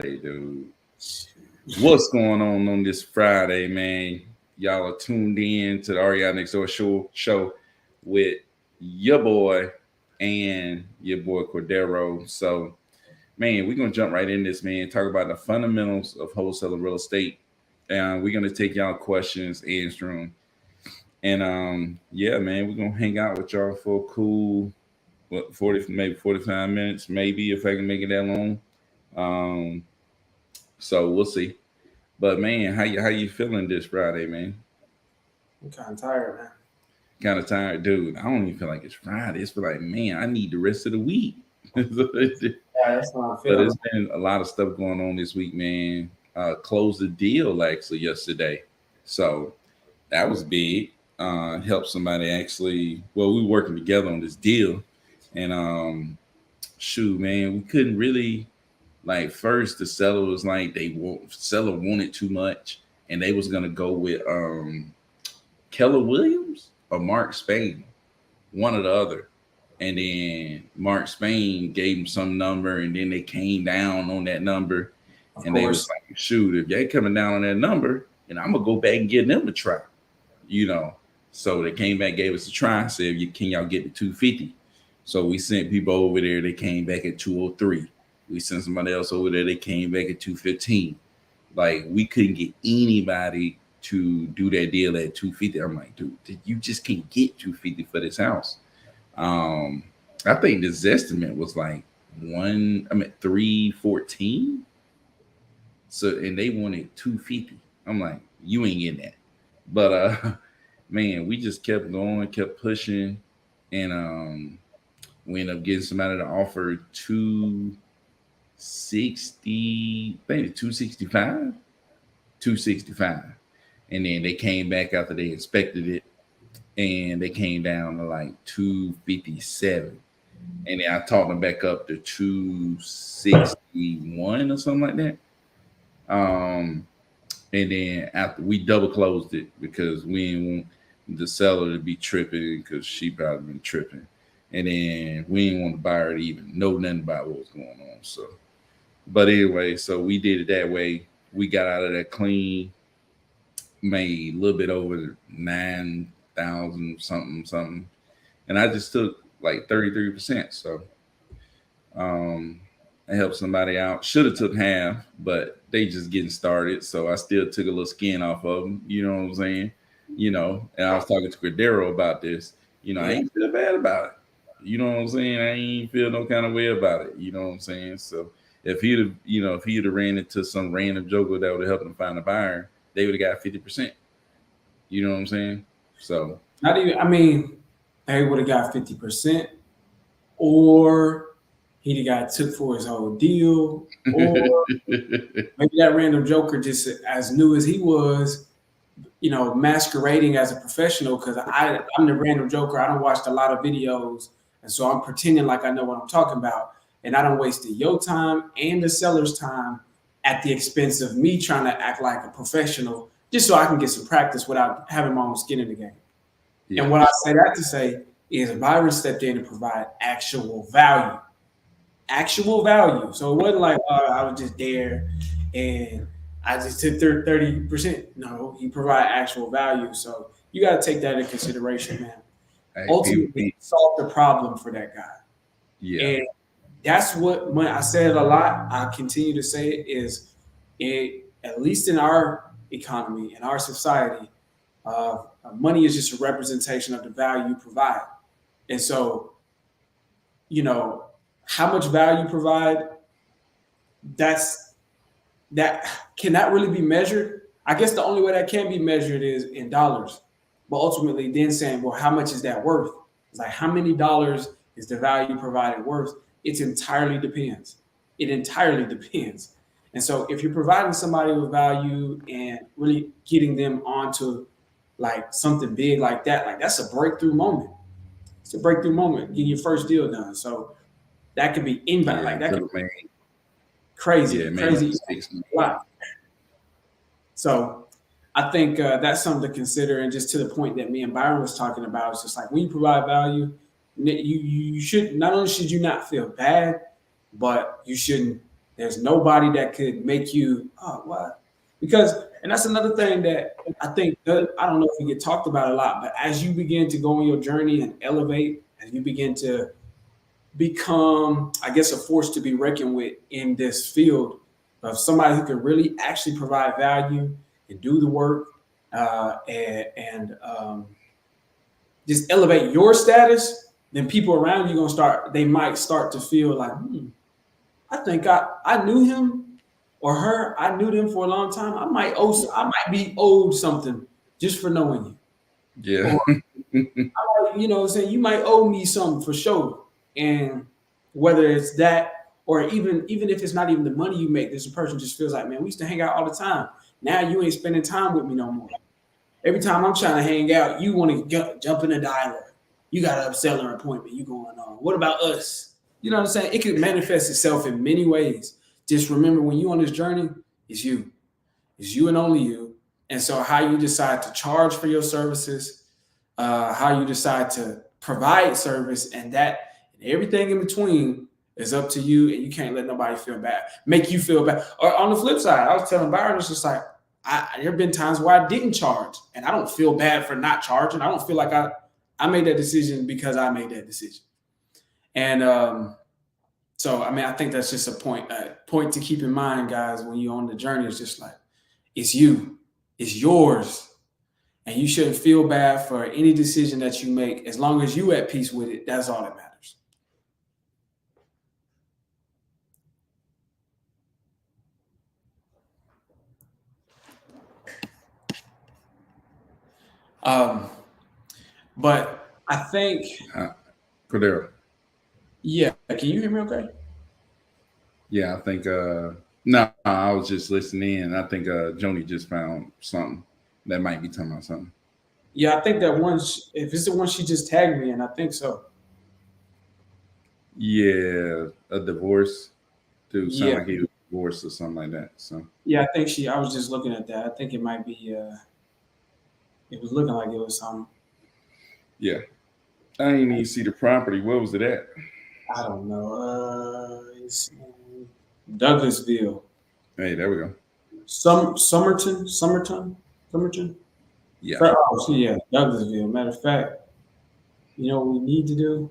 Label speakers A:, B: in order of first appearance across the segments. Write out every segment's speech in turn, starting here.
A: Hey, dude. What's going on this Friday, man? Y'all are tuned in to the REI Next Door show with your boy and your boy Cordero. So, man, we're gonna jump right in this, man. Talk about the fundamentals of wholesale real estate, and we're gonna take y'all questions, answer them, and yeah, man, we're gonna hang out with y'all for a cool 45 minutes, maybe if I can make it that long. Um, so we'll see. But man, how you feeling this Friday, man?
B: I'm kind of tired, man.
A: Kind of tired, dude. I don't even feel like it's Friday. It's feel like, man, I need the rest of the week. But
B: Yeah, that's how I'm feeling.
A: it's been a lot of stuff going on this week, man. Closed the deal actually yesterday, so that was big. Helped somebody actually. Well, we were working together on this deal, and shoot, man, we couldn't really like. First, the seller was like, seller wanted too much, and they was gonna go with Keller Williams or Mark Spain, one or the other. And then Mark Spain gave him some number, and then they came down on that number,
B: Of
A: and they was
B: course.
A: like, "Shoot, if they coming down on that number, and I'm gonna go back and give them a try," you know. So they came back, gave us a try, said, "Can y'all get to 250?" So we sent people over there. They came back at 203. We sent somebody else over there. They came back at 215. Like we couldn't get anybody to do that deal at 250. I'm like, dude, you just can't get 250 for this house. Um, I think the estimate was like 314. So and they wanted 250. I'm like, you ain't getting that. But man, we just kept going, kept pushing, and we ended up getting somebody to offer 260, I think 265. 265. And then they came back after they inspected it and they came down to like 257. And then I talked them back up to 261 or something like that. Um, and then after we double closed it because we didn't want the seller to be tripping because she probably been tripping. And then we didn't want the buyer to even know nothing about what was going on. So, but anyway, so we did it that way. We got out of that clean, made a little bit over 9,000 something, and I just took like 33%. So um, I helped somebody out. Should have took half, but they just getting started, so I still took a little skin off of them. You know what I'm saying? And I was talking to Cordero about this. I
B: Yeah.
A: ain't feel bad about it. You know what I'm saying? I ain't feel no kind of way about it. You know what I'm saying? So if he'd have ran into some random joker that would have helped him find a buyer, they would have got 50%. You know what I'm saying? So
B: Not even, I mean, they would have got 50%, or he'd have got took for his whole deal, or maybe that random joker just as new as he was, masquerading as a professional because I'm the random joker. I don't watch a lot of videos, and so I'm pretending like I know what I'm talking about, and I don't waste your time and the seller's time at the expense of me trying to act like a professional just so I can get some practice without having my own skin in the game.
A: yeah,
B: And what I say that to say is Byron stepped in to provide actual value, actual value. So it wasn't like I was just there and I just took 30%. No, he provided actual value. So you got to take that into consideration, man.
A: hey, people,
B: Ultimately, solve the problem for that guy.
A: yeah,
B: And that's what when I said it a lot, I continue to say it is it at least in our economy, in our society, uh, money is just a representation of the value you provide. And so, you know, how much value you provide, that's that cannot really be measured. I guess the only way that can be measured is in dollars. But ultimately, then saying, well, how much is that worth? It's like, how many dollars is the value provided worth? It entirely depends. It entirely depends. And so, if you're providing somebody with value and really getting them onto like something big like that, like that's a breakthrough moment. It's a breakthrough moment, getting your first deal done. So that could be inbound,
A: yeah,
B: like that
A: could
B: could
A: have made,
B: crazy,
A: yeah, made
B: crazy
A: mistakes.
B: a lot. So I think that's something to consider. And just to the point that me and Byron was talking about, it's just like when you provide value, you should not only should you not feel bad, but you shouldn't. There's nobody that could make you, oh, what? Because, and that's another thing that I think, I don't know if we get talked about a lot, but as you begin to go on your journey and elevate, as you begin to become, I guess, a force to be reckoned with in this field of somebody who can really actually provide value and do the work and just elevate your status, then people around you they might start to feel like, I think I knew him or her. I knew them for a long time. I might be owed something just for knowing you.
A: Yeah.
B: Or, you know what I'm saying? You might owe me something for sure. And whether it's that or even if it's not even the money you make, this person just feels like, man, we used to hang out all the time. Now you ain't spending time with me no more. Every time I'm trying to hang out, you want to jump in the dialogue. You got an upselling appointment. You going on. What about us? You know what I'm saying? It could manifest itself in many ways. Just remember, when you're on this journey, it's you. It's you and only you. And so how you decide to charge for your services, how you decide to provide service, and everything in between is up to you, and you can't let nobody make you feel bad. Or on the flip side, I was telling Byron, it's just like, there have been times where I didn't charge, and I don't feel bad for not charging. I don't feel like I made that decision because I made that decision. And so, I mean, I think that's just a point to keep in mind, guys, when you're on the journey. It's just like, it's you, it's yours. And you shouldn't feel bad for any decision that you make. As long as you're at peace with it, that's all that matters. But I think,
A: Cordero.
B: Yeah, can you hear me okay?
A: Yeah, I think no, I was just listening in. I think Joni just found something that might be talking about something.
B: Yeah, I think that one, if it's the one she just tagged me in, I think so.
A: Yeah, a divorce. Dude, sound
B: Yeah.
A: like he was divorced or something like that. So
B: Yeah, I think I was just looking at that. I think it might be, it was looking like it was something.
A: yeah. I didn't even see the property. Where was it at?
B: I don't know. It's in Douglasville.
A: Hey, there we go.
B: Somerton?
A: Yeah.
B: Oh, yeah, Douglasville. Matter of fact, you know what we need to do?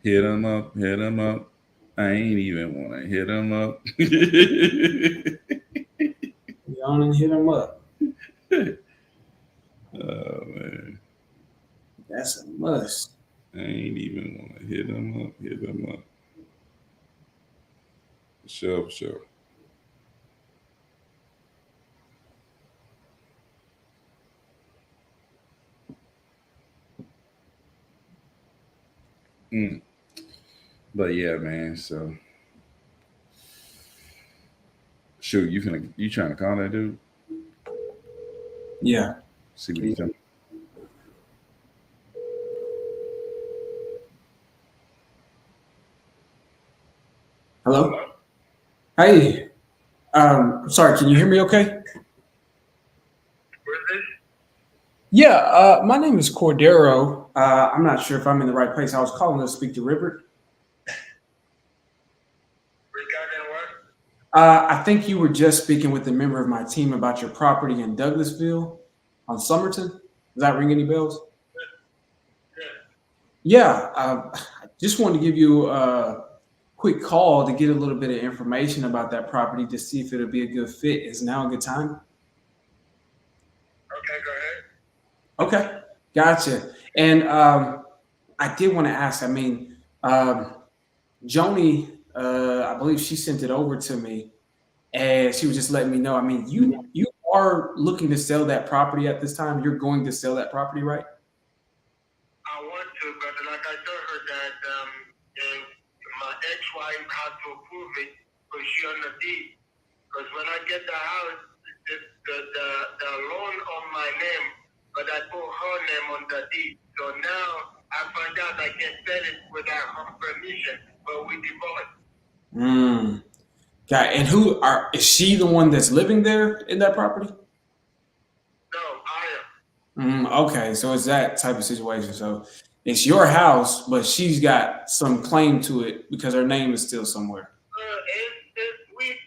A: Hit him up. Hit him up. I ain't even want to hit him up.
B: We on and hit him up.
A: Oh, man.
B: That's a must.
A: I ain't even want to hit him up. Hit him up. For sure, for sure. But yeah, man. So, shoot, you trying to call that dude?
B: Yeah.
A: See what he's doing.
B: Hello. Hey. Sorry. Can you hear me? Okay. Yeah, my name is Cordero. I'm not sure if I'm in the right place. I was calling to speak to River.
C: Regarding what?
B: I think you were just speaking with a member of my team about your property in Douglasville on Somerton. Does that ring any bells?
C: Yeah.
B: Yeah, I just wanted to give you a quick call to get a little bit of information about that property to see if it'll be a good fit. Is now a good time?
C: Okay, go ahead.
B: Okay, gotcha. And I did want to ask. I mean, Joni, I believe she sent it over to me, and she was just letting me know. I mean, you are looking to sell that property at this time. You're going to sell that property, right?
C: I want to, but like I told her that if my ex-wife had to approve it because she on the deed. Because when I get the house, the loan on my name, but I put her name on the deed. So now I find out I can sell it without her permission, but we divorced.
B: Got. And is she the one that's living there in that property?
C: No, I am.
B: Okay, so it's that type of situation. So it's your house, but she's got some claim to it because her name is still somewhere.
C: We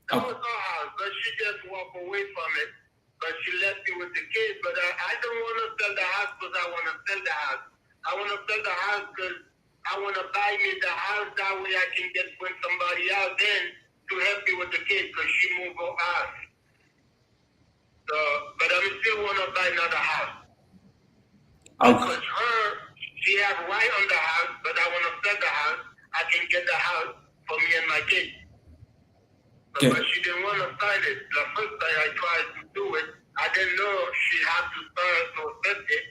C: That was her house, but she just walked away from it. But she left me with the kids. But I don't want to sell the house because I want to sell the house. I want to sell the house because I want to buy me the house. That way I can get bring somebody else in to help me with the kids because she moved out. So, but I still want to buy another house.
B: Okay.
C: Because she has right on the house, but I want to sell the house. I can get the house for me and my kids.
B: Okay.
C: But she didn't want to sign it. The first time I tried to do it, I didn't know she had to sign to accept it.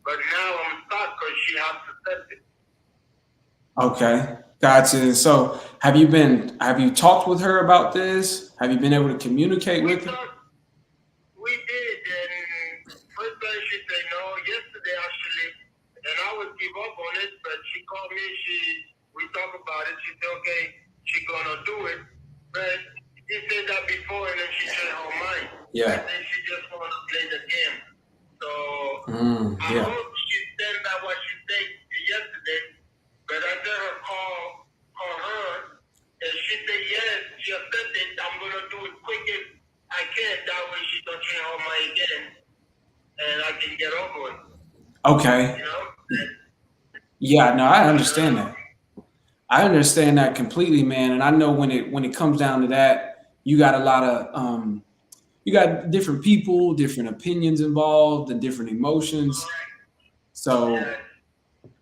C: But now I'm stuck because she has to accept it.
B: Okay. Gotcha. So have you talked with her about this? Have you been able to communicate with her?
C: We did, and first time she said no. Yesterday actually, and I would give up on it, but she called me. We talked about it. She said okay, she gonna do it. But he said that before, and then she changed her mind.
B: Yeah.
C: And then she just want to play the game. So I
B: Yeah.
C: hope she stand by what she said yesterday. But I tell her call her, and she said yes, she accepted. I'm gonna do it quick as I can. That way she don't change her mind again, and I can get over it.
B: Okay.
C: You know.
B: Yeah, no, I understand that. I understand that completely, man. And I know when it comes down to that, you got a lot of you got different people, different opinions involved, and different emotions. So
C: Yeah.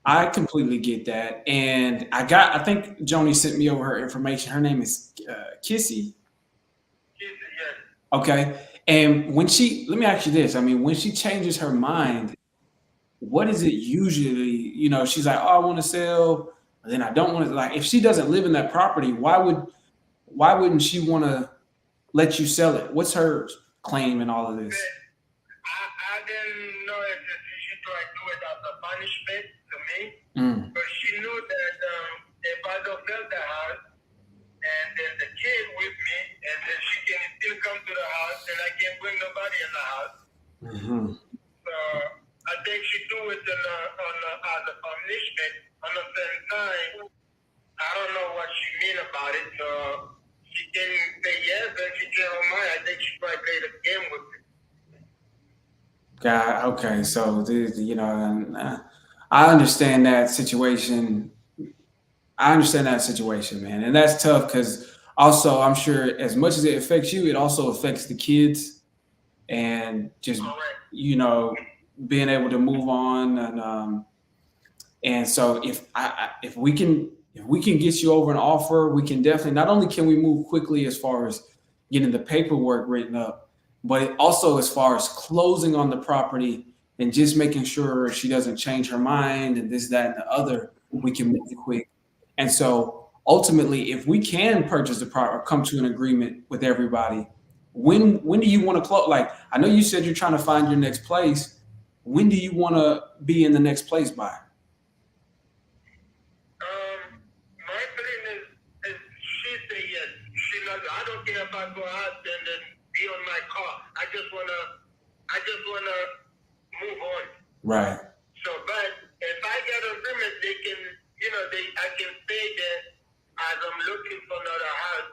B: I completely get that. And I think Joni sent me over her information. Her name is Kissy.
C: She said yes.
B: Okay. And let me ask you this. I mean, when she changes her mind, what is it usually? She's like, oh, I want to sell, and then I don't want to. Like, if she doesn't live in that property, why wouldn't she want to let you sell it? What's her claim in all of this?
C: I didn't know if she tried to do it as a punishment to me, but she knew that if I don't sell the house, and then the kid with me, and then she can still come to the house, and I can't bring nobody in the house.
B: Mm-hmm.
C: So I think she do it as a punishment. On the same time, I don't know what she mean about it. So she can say yes, and she change her mind. I think she might play the game with it.
B: God, okay. So, I understand that situation. Man, and that's tough because also I'm sure as much as it affects you, it also affects the kids, and just
C: Correct.
B: being able to move on, and so if we can get you over an offer, we can definitely, not only can we move quickly as far as getting the paperwork written up, but also as far as closing on the property and just making sure she doesn't change her mind and this, that, and the other, we can move quick. And so ultimately, if we can purchase the property or come to an agreement with everybody, when do you want to close? Like, I know you said you're trying to find your next place. When do you want to be in the next place by?
C: My feeling is she say yes. I don't care if I go out and then be on my car. I just wanna move on.
B: Right.
C: So, but if I get agreement, I can stay there as I'm looking for another house,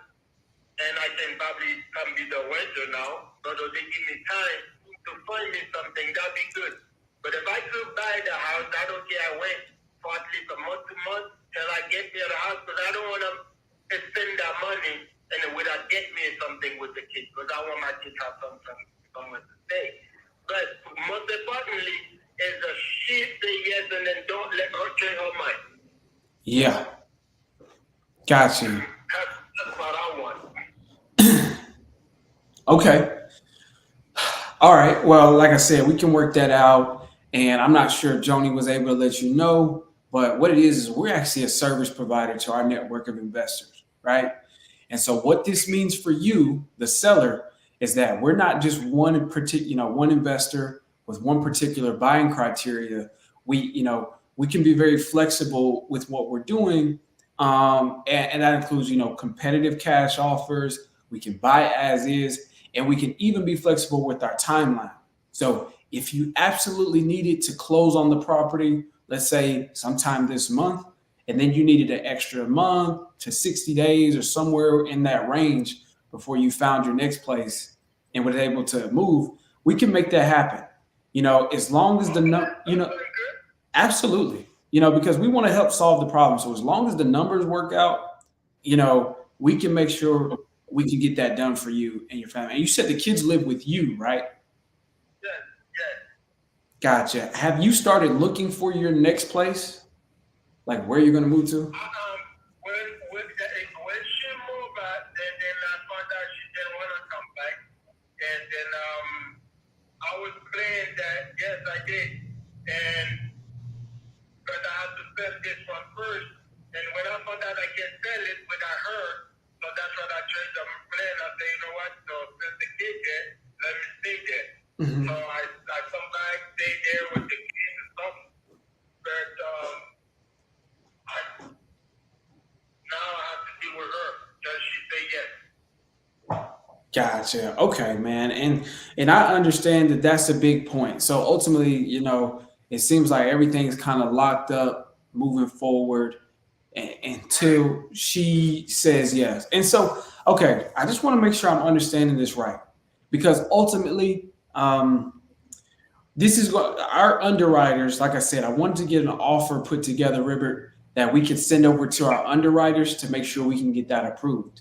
C: and I can probably come be the winter now. But if they give me time to find me something, that'd be good. But if I could buy the house, I don't care. I wait for at least a month to month till I get me the house, because I don't want to spend that money and it would get me something with the kids, because I want my kids to have somewhere to stay. But most importantly is that she say yes and then don't let her change her mind.
B: Yeah. Got you.
C: That's what I want.
B: Okay. All right. Well, like I said, we can work that out. And I'm not sure if Joni was able to let you know, but what it is we're actually a service provider to our network of investors, right? And so what this means for you, the seller, is that we're not just one investor with one particular buying criteria. We can be very flexible with what we're doing. And that includes, competitive cash offers. We can buy as is, and we can even be flexible with our timeline. So if you absolutely needed to close on the property, let's say sometime this month, and then you needed an extra month to 60 days or somewhere in that range, before you found your next place and was able to move, we can make that happen. As long as absolutely, because we want to help solve the problem. So as long as the numbers work out, we can make sure we can get that done for you and your family. And you said the kids live with you, right?
C: Yes, yes.
B: Gotcha. Have you started looking for your next place? Like where you're going to move to?
C: When she moved out, then I found out she didn't want to come back, and then I was praying that yes, I did, and but I have to sell this one first, and when I found out I can sell it without her, so that's what I changed my plan. I said, you know what? So since the kid there, let me stay there.
B: Mhm.
C: So I come back, stay there with the kids and stuff, but now I have to deal with her because she say yes.
B: Gotcha. Okay, man. And I understand that that's a big point. So ultimately, it seems like everything's kind of locked up moving forward until she says yes. And so, okay, I just want to make sure I'm understanding this right, because ultimately, this is what our underwriters, like I said, I wanted to get an offer put together, Ribbert, that we could send over to our underwriters to make sure we can get that approved.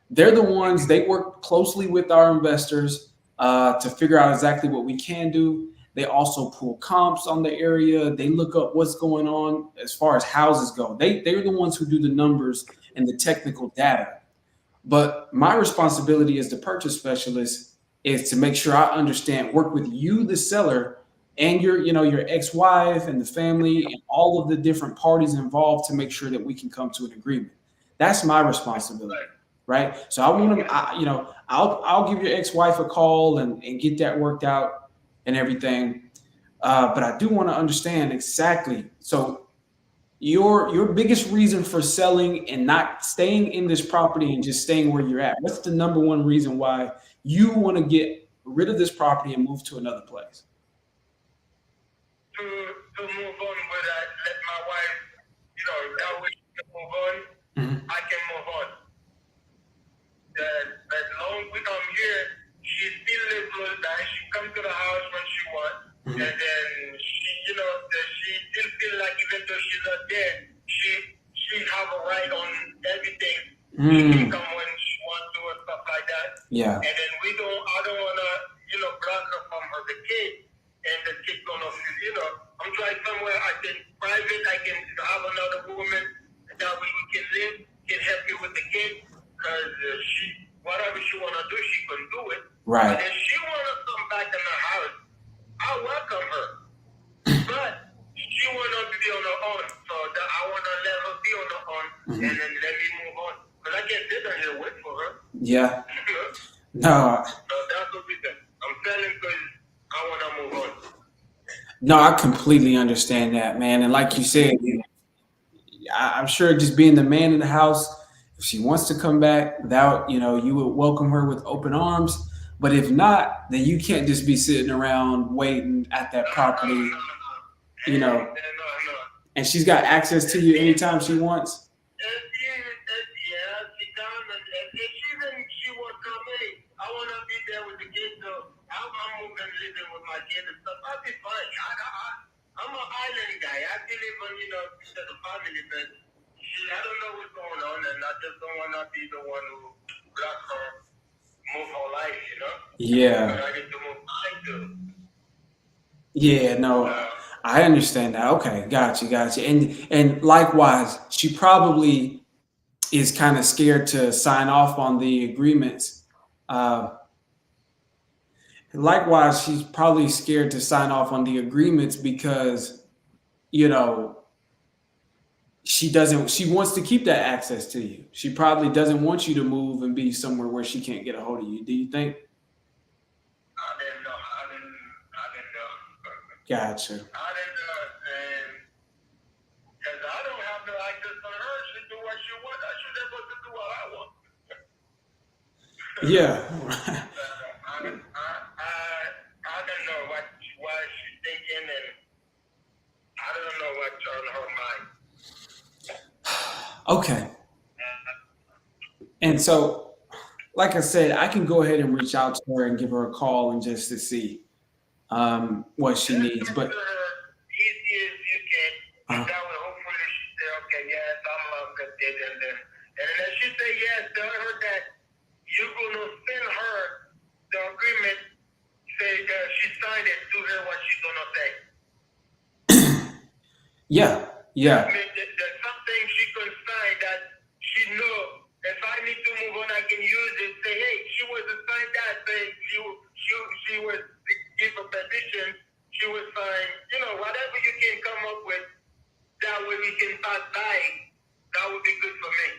B: They're the ones, they work closely with our investors to figure out exactly what we can do. They also pull comps on the area. They look up what's going on as far as houses go. They're the ones who do the numbers and the technical data. But my responsibility as the purchase specialist is to make sure I understand, work with you, the seller, and your ex-wife and the family and all of the different parties involved to make sure that we can come to an agreement. That's my responsibility, right? So I want to, I'll give your ex-wife a call and get that worked out and everything. But I do want to understand exactly. So your biggest reason for selling and not staying in this property and just staying where you're at, what's the number one reason why you want to get rid of this property and move to another place?
C: To move on with that, let my wife, that way she can move on, I can move on. As long as we come here, she still lives close by. She comes to the house when she wants, and then she, that she still feel like even though she's not there, she have a right on everything. She can come when she wants to and stuff like that.
B: Yeah.
C: And then I don't wanna, block her from her the kid, and the kid gonna feel, I'm trying somewhere I can have another woman that way we can live, can help me with the kid, because whatever she wanna do, she can do it.
B: Right.
C: And if she wanna come back in the house, I welcome her. But she wanna be on her own, so that I wanna let her be on her own, and then let me move on. Because I can't sit down here and wait for her.
B: Yeah. No.
C: So that's the reason. I'm telling because I wanna move on.
B: No, I completely understand that, man. And like you said, I'm sure just being the man in the house, if she wants to come back, that you would welcome her with open arms. But if not, then you can't just be sitting around waiting at that property,
C: No.
B: and she's got access to you anytime she wants.
C: Yeah, she can, and if she won't come in, I wanna be there with the kids. So I'm moving, living with my kids and stuff. I'll be fine. I'm an island guy. I believe in to the family, but I don't know what's going on, and I just don't wanna be the one who block her move her life.
B: Yeah.
C: But I get to move mine too.
B: Yeah, no, I understand that. Okay, got you. And likewise, she probably is kind of scared to sign off on the agreements. Likewise, she's probably scared to sign off on the agreements because, she wants to keep that access to you. She probably doesn't want you to move and be somewhere where she can't get a hold of you. Do you think?
C: I didn't know.
B: Gotcha.
C: I didn't know, and because I don't have no access on her, she do what she wants. I should able to do what I want.
B: Yeah.
C: I don't know why she's thinking, and I don't know what's on her mind.
B: Okay. And so like I said, I can go ahead and reach out to her and give her a call and just to see what she needs. But
C: easy as you can, and
B: uh,
C: that way hopefully she say, okay, yes, I'm a good kid, and then if she say yes, tell her that you're gonna send her the agreement, say that she signed it, to her what she's gonna say.
B: yeah,
C: I
B: yeah,
C: mean, there's something she can sign that she know. If I need to move on, I can use it. Say, hey, she was assigned that. Say, she was give a petition. She was signed. You know, whatever you can come up with, that way we can pass by. That would be good for me.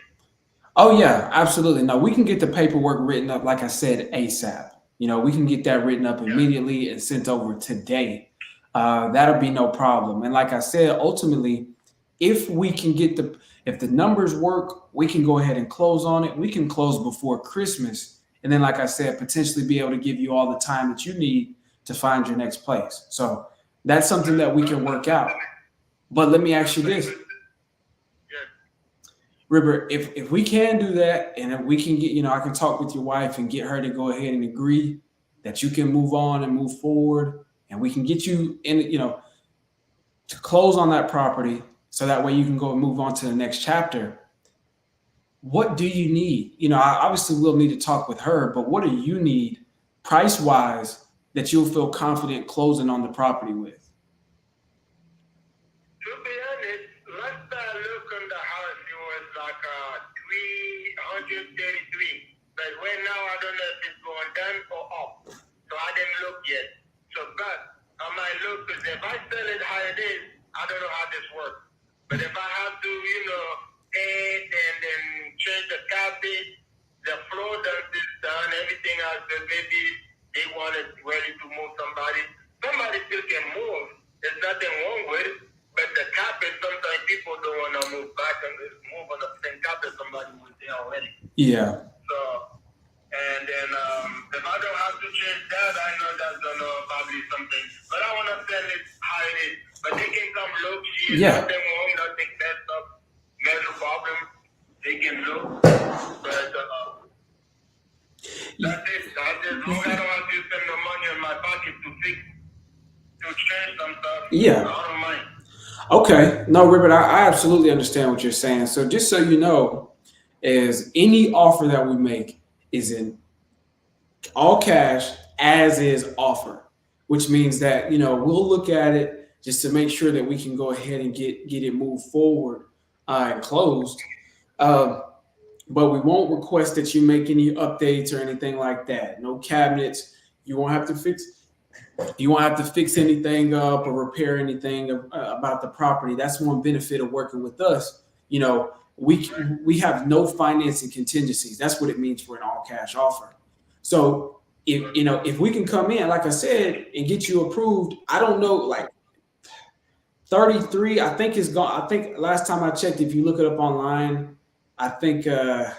B: oh yeah, absolutely. No, we can get the paperwork written up, like I said, ASAP. We can get that written up
C: Yeah.
B: immediately and sent over today. That'll be no problem. And like I said, ultimately, if we can if the numbers work, we can go ahead and close on it. We can close before Christmas. And then, like I said, potentially be able to give you all the time that you need to find your next place. So that's something that we can work out. But let me ask you this,
C: Yes.
B: River, if we can do that and if we can get, I can talk with your wife and get her to go ahead and agree that you can move on and move forward, and we can get you in, to close on that property so that way you can go and move on to the next chapter. What do you need? I obviously will need to talk with her, but what do you need price wise that you'll feel confident closing on the property with?
C: To be honest, last time I looked on the house, it was like 333. But right now, I don't know if it's going down or up. So I didn't look yet. So, but I might look, because if I sell it how it is, I don't know how this works. But if I have to, paint and then change the carpet, the floor done is done, everything else, but maybe they wanted ready to move somebody. Somebody still can move. There's nothing wrong with it. But the carpet, sometimes people don't want to move back and move on the same carpet somebody was there already.
B: Yeah.
C: So, and then if I don't have to change that, I know that's gonna probably something. But I want to sell it how it is. But they can come look, see it,
B: Yeah.
C: nothing wrong, nothing messed up, major problem. They can look. But that's it. That's it. Long as I don't have to spend the money in my pocket to change some stuff,
B: Yeah.
C: I don't mind.
B: Okay. No, Ribbert, I absolutely understand what you're saying. So just so you know, is any offer that we make is in all cash as is offer, which means that, we'll look at it just to make sure that we can go ahead and get it moved forward and closed. But we won't request that you make any updates or anything like that. No cabinets. You won't have to fix anything up or repair anything about the property. That's one benefit of working with us. We have no financing contingencies. That's what it means for an all cash offer. So if we can come in, like I said, and get you approved, I don't know, like 33, I think is gone. I think last time I checked, if you look it up online, I think the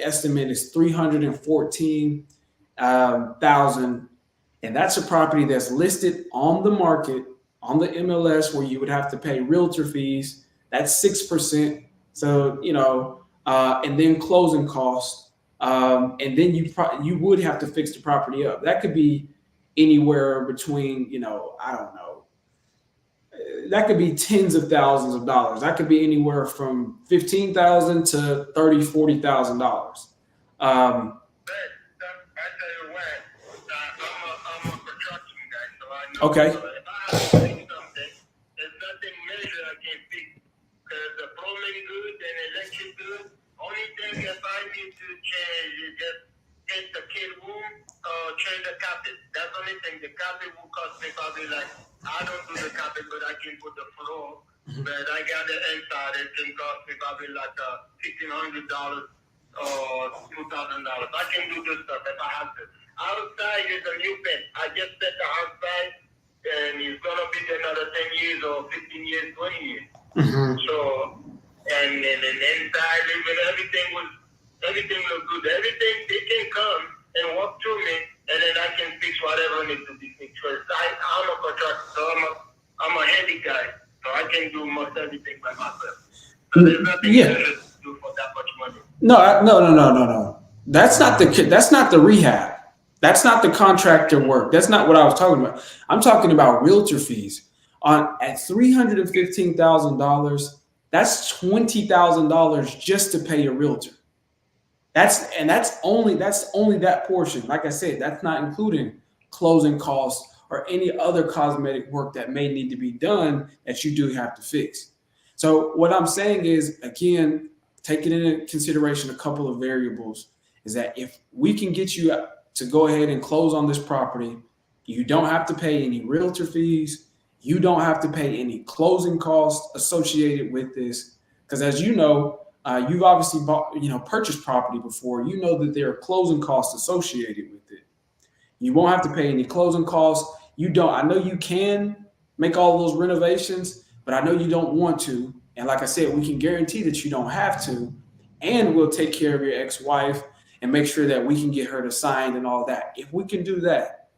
B: estimate is 314,000. And that's a property that's listed on the market on the MLS where you would have to pay realtor fees. That's 6%. So, and then closing costs. And then you would have to fix the property up. That could be anywhere between, I don't know. That could be tens of thousands of dollars. That could be anywhere from $15,000 to $30,000, $40,000.
C: I tell you what, I'm a construction guy, so I know.
B: Okay.
C: So if I have to fix something, there's nothing major I can fix. Because the plumbing good and electric good. Only thing if I need to change is just take the kid room or change the carpet. That's the only thing. The carpet will cost me probably I don't do the carpet, but I can put the floor. But I got the inside. It can cost me probably $1,500 or $2,000. I can do this stuff if I have to. Outside is a new bed. I just set the outside, and it's gonna be another 10 years or 15 years, 20 years.
B: Mm-hmm.
C: So, and inside, even everything look good. Everything they can come and walk through me, and then I can fix whatever needs to be fixed. First, I'm a contractor, so I'm a handy guy, so I can do most everything by myself. So there's nothing
B: Yeah.
C: to do for that much money.
B: No. That's not the rehab. That's not the contractor work. That's not what I was talking about. I'm talking about realtor fees. On at $315,000, that's $20,000 just to pay a realtor. That's only that portion. Like I said, that's not including closing costs or any other cosmetic work that may need to be done that you do have to fix. So what I'm saying is, again, taking into consideration a couple of variables, is that if we can get you to go ahead and close on this property, you don't have to pay any realtor fees. You don't have to pay any closing costs associated with this. Because as you know, you've obviously purchased property before. You know that there are closing costs associated with it. You won't have to pay any closing costs. You don't. I know you can make all those renovations, but I know you don't want to. And like I said, we can guarantee that you don't have to, and we'll take care of your ex-wife and make sure that we can get her to sign and all that. If we can do that,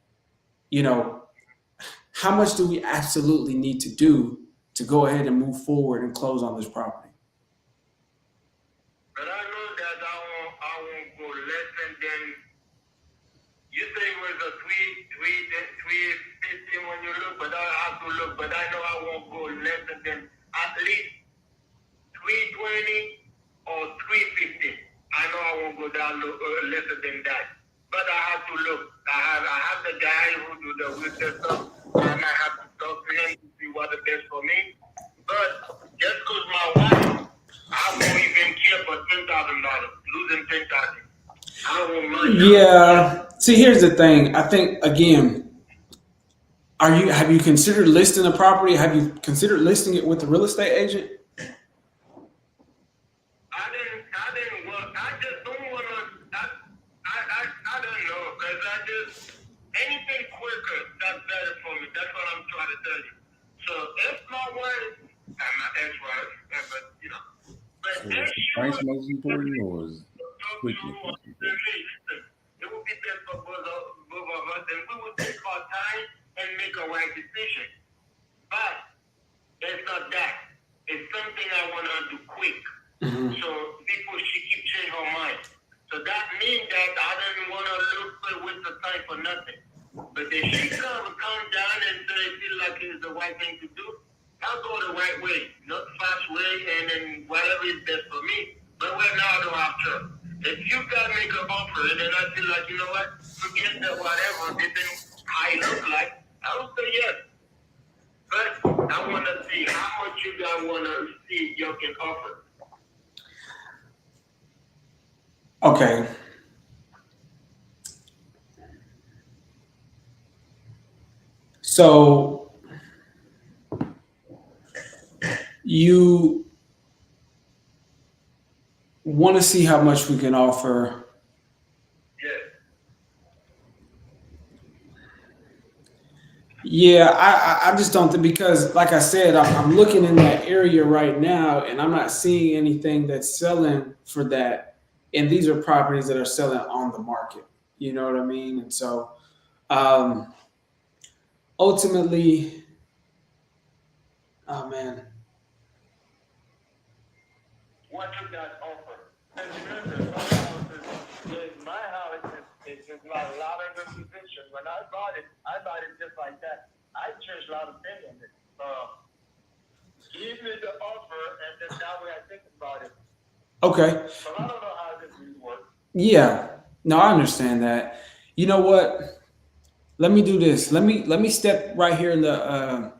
B: how much do we absolutely need to do to go ahead and move forward and close on this property?
C: But I know that I won't go less than you say it was a 315 when you look, but I have to look. But I know I won't go less than at least 320 or 350. I know I won't go down lesser than that. But I have to look. I have the guy who do the research stuff. I might have to talk to him to see what the best for me. But just because my wife, I won't even care for $10,000, losing $10,000. I don't mind.
B: Yeah. See, here's the thing. I think again, have you considered listing the property? Have you considered listing it with the real estate agent?
C: I didn't want. I just don't want to. I don't know because anything quicker that's better for me. That's what I'm trying to tell you. So if my wife, and my ex-wife, but but
A: So
C: if
A: is the
C: she
A: price
C: was
A: most important, or is
C: talk
A: quickness
C: to
A: most
C: me,
A: important?
C: it would be best for both of us, and we would take our time and make a right decision. But it's not that. It's something I want to do quick.
B: Mm-hmm.
C: So before she keep changing her mind. So that means that I didn't want to look for waste of time for nothing. But if she come down and say feel like it's the right thing to do, I'll go the right way, not the fast way, and then whatever is best for me. But right now I don't have trust. If you can make an offer and then I feel like, you know what, forget that whatever, depending how it look like, I will say yes. But I want to see how much you guys want to see you can offer.
B: Okay. So you want to see how much we can offer.
C: Yes.
B: Yeah, I just don't think, because like I said, I'm looking in that area right now and I'm not seeing anything that's selling for that. And these are properties that are selling on the market. You know what I mean? And so ultimately, oh man.
C: What you guys offer? And remember, my house is just not a lot of good position. When I bought it just like that. I changed a lot of things on it. Give me the offer, and then that way I think about it.
B: Okay.
C: But I don't know how this will work.
B: Yeah. No, I understand that. You know what? Let me do this. Let me step right here in the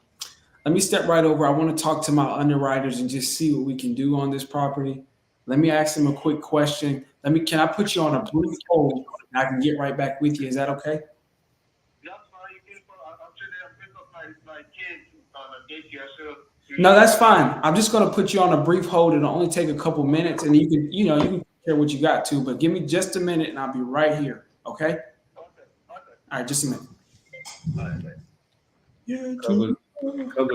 B: let me step right over. I want to talk to my underwriters and just see what we can do on this property. Let me ask them a quick question. Can I put you on a brief hold and I can get right back with you? Is that okay?
C: My kids on a daycare, so
B: No, that's fine. I'm just going to put you on a brief hold. It'll only take a couple minutes, and you can care what you got to. But give me just a minute, and I'll be right here. Okay?
C: Okay.
B: All right, just a minute. Yeah.
A: Couple of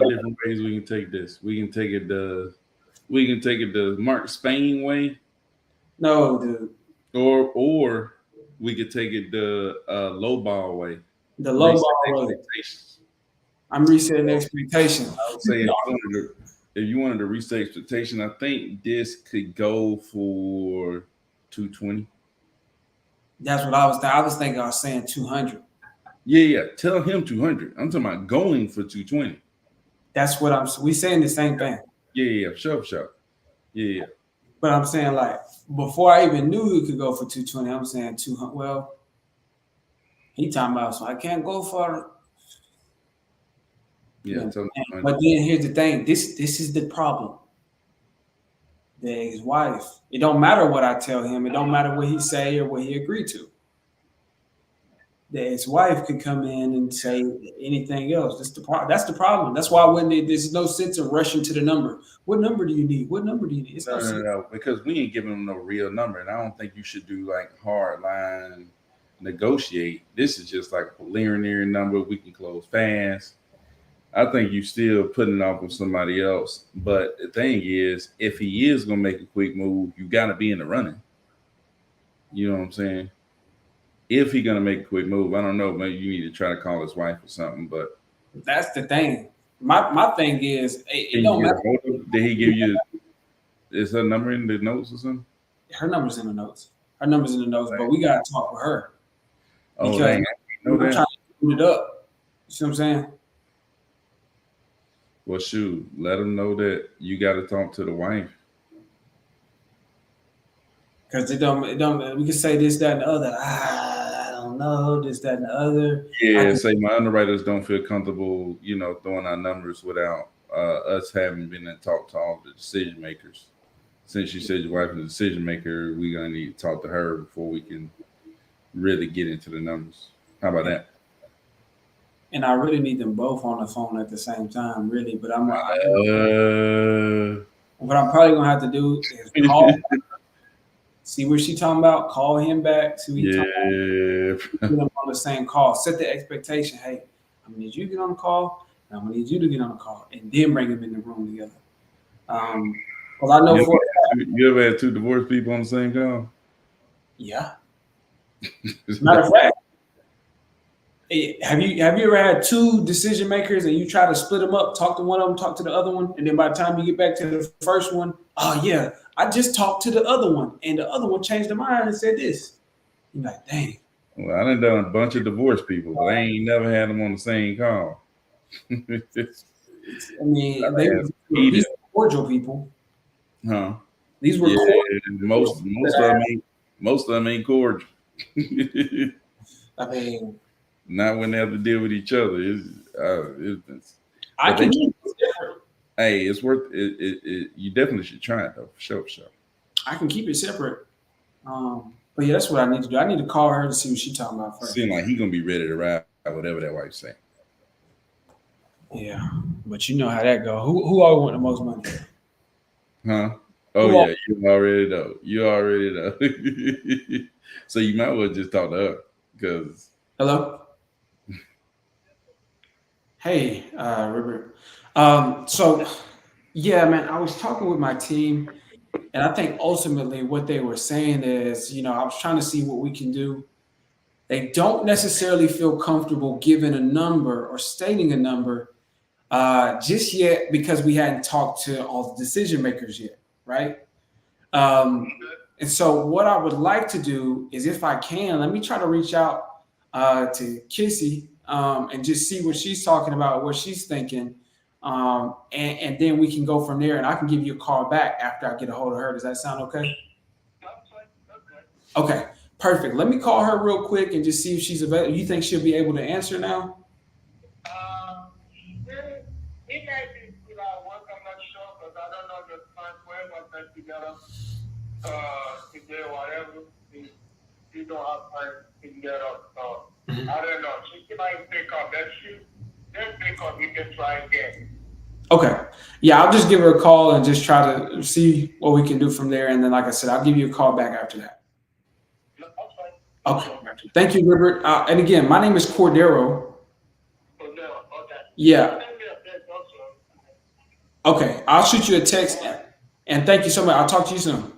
A: different ways we can take this. We can take it the Mark Spain way,
B: No, dude.
A: or we could take it the low ball way.
B: The low
A: Reset
B: ball way.
A: expectations.
B: I'm resetting expectations.
A: I would say if you wanted to reset expectation, I think this could go for 220.
B: That's what I was thinking. I was thinking I was saying 200.
A: Yeah. Tell him 200. I'm talking about going for 220.
B: That's what we saying the same thing.
A: Yeah. For sure. Yeah.
B: But I'm saying like before I even knew he could go for 220, I'm saying 200. Well, he talking about so I can't go for.
A: Yeah. Tell him 200.
B: But then here's the thing. This is the problem. His wife. It don't matter what I tell him. It don't matter what he say or what he agreed to. That his wife could come in and say anything else. That's the problem. That's why there's no sense in rushing to the number. What number do you need? What number do you need? It's
A: No, because we ain't giving him no real number, and I don't think you should do like hard line negotiate. This is just like a preliminary number. We can close fast. I think you still putting it off with somebody else. But the thing is, if he is gonna make a quick move, you gotta be in the running. You know what I'm saying? If he gonna make a quick move, I don't know. Maybe you need to try to call his wife or something. But
B: that's the thing. My thing is, it don't matter.
A: Did he give you? Is her number in the notes or something?
B: Her number's in the notes. Her number's in the notes, but we gotta talk with her.
A: Oh, dang.
B: I'm trying to put it up. You see what I'm saying?
A: Well, shoot, let him know that you got to talk to the wife.
B: Because it don't. We can say this, that, and the other. I don't know this, that, and the other.
A: Yeah, say my underwriters don't feel comfortable, throwing our numbers without us having been in talk to all the decision makers. Since you said your wife is a decision maker, we're gonna need to talk to her before we can really get into the numbers. How about that?
B: And I really need them both on the phone at the same time, really. But what I'm probably gonna have to do is call, see what she talking about, call him back, see what he talking about. Get them on the same call. Set the expectation. Hey, I'm gonna need you to get on the call, and I'm gonna need you to get on the call, and then bring them in the room together. Well, I know
A: you ever had two divorced people on the same call?
B: Yeah. Matter of fact. Have you ever had two decision makers and you try to split them up, talk to one of them, talk to the other one, and then by the time you get back to the first one, oh yeah, I just talked to the other one, and the other one changed their mind and said this. You're like, dang.
A: Well, I done a bunch of divorced people, but I ain't never had them on the same call.
B: I mean, these were cordial people.
A: Huh?
B: These were
A: cordial. Most of them ain't cordial.
B: I mean,
A: not when they have to deal with each other.
B: I can keep it separate.
A: Hey, it's worth it. You definitely should try it though, for sure.
B: I can keep it separate. But yeah, that's what I need to do. I need to call her to see what she's talking about first.
A: Seems like he gonna be ready to ride whatever that wife say.
B: Yeah, but you know how that go. Who always want the most money?
A: Huh? Oh yeah, you already know. So you might well just talk to her because.
B: Hello. Hey, Robert. So yeah, man, I was talking with my team, and I think ultimately what they were saying is, I was trying to see what we can do. They don't necessarily feel comfortable giving a number or stating a number just yet because we hadn't talked to all the decision makers yet, right? And so what I would like to do is, if I can, let me try to reach out to Kissy and just see what she's talking about, what she's thinking. And then we can go from there, and I can give you a call back after I get a hold of her. Does that sound okay? Okay, perfect. Let me call her real quick and just see if she's available. You think she'll be able to answer now?
C: It might be still at work. I'm not sure because I don't know the time when we're going together today, whatever. You don't have time to get up. So I don't know. She might pick up. That she then pick up. We can try again.
B: Okay. Yeah, I'll just give her a call and just try to see what we can do from there. And then, like I said, I'll give you a call back after that. Okay. Thank you, Robert. And again, my name is Cordero.
C: Okay.
B: Yeah. Okay. I'll shoot you a text. And thank you so much. I'll talk to you soon.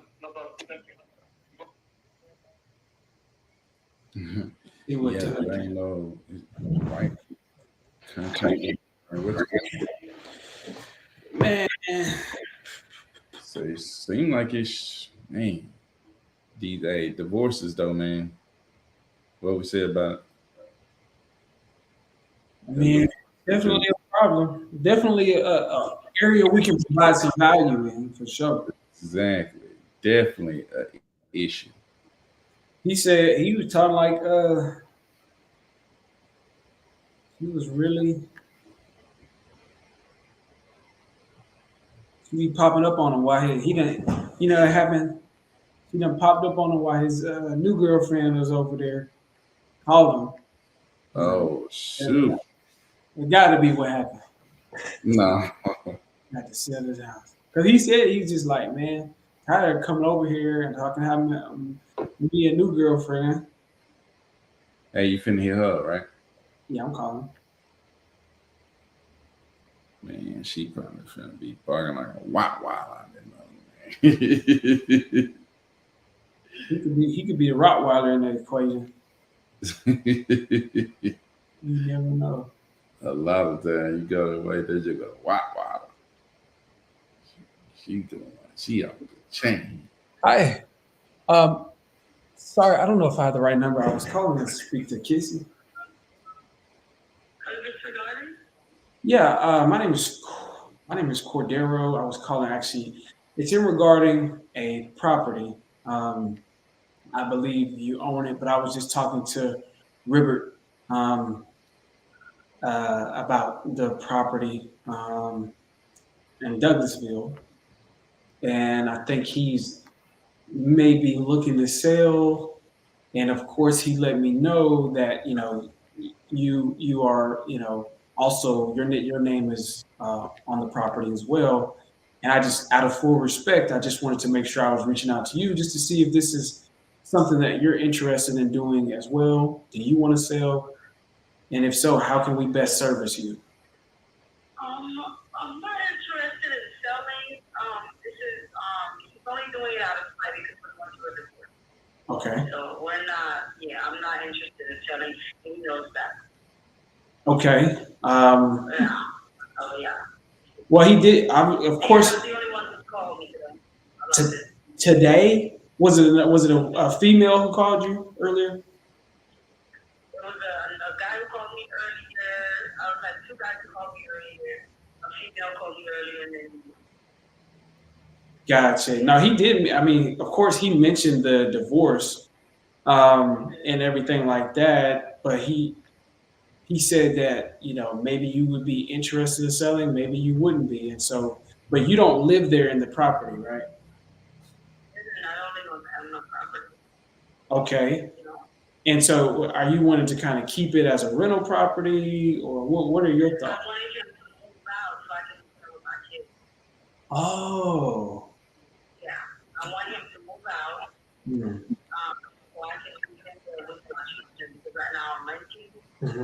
A: Yeah, I ain't know. Right.
B: Man.
A: So it seems like it's, man, these divorces though, man. What we said about
B: I mean, definitely a problem. Definitely a area we can provide some value in for sure.
A: exactly, definitely a issue.
B: He said he was talking like he was really he be popping up on him while he didn't it happened. He done popped up on him while his new girlfriend was over there. Called him.
A: Oh shoot!
B: It got to be what happened.
A: No,
B: Had to sell his house because he said he's just like, man, tired of coming over here and talking to having me a new girlfriend.
A: hey, you finna hit her, right?
B: Yeah, I'm calling.
A: Man, she probably finna be barking like a wow out there, man.
B: He could be a Rottweiler in the equation. You never know.
A: A lot of times you go away, they just go wow. She off the chain.
B: Hi. Sorry, I don't know if I had the right number. I was calling to speak to Kissy. Yeah, my name is Cordero. I was calling actually. It's in regarding a property. I believe you own it, but I was just talking to Ribbert about the property in Douglasville, and I think he's maybe looking to sell. And of course, he let me know that you are also your name is on the property as well. And I just, out of full respect, I just wanted to make sure I was reaching out to you just to see if this is something that you're interested in doing as well. Do you want to sell? And if so, how can we best service you?
C: I'm not interested in selling. This is he's only doing it out of spite because we're going through a divorce.
B: Okay.
C: So we're not. Yeah, I'm not interested in selling. He knows that.
B: Okay.
C: Yeah. Oh yeah.
B: Well, he did. Of course.
C: He was the only one who called me today about
B: T-
C: this.
B: today was it a female who called you earlier?
C: There was a guy who called me earlier. I had two guys who called me earlier. A female called me earlier, and then.
B: Gotcha. No, he did. I mean, of course, he mentioned the divorce and everything like that, but he said that maybe you would be interested in selling, maybe you wouldn't be, and so, but you don't live there in the property, right?
C: I don't live on the property.
B: Okay. And so, are you wanting to kind of keep it as a rental property, or what are your thoughts?
C: I wanted him to move out so I can spend with my kids.
B: Oh.
C: Yeah, I want him to move out. So I can spend with my children because right now I'm renting,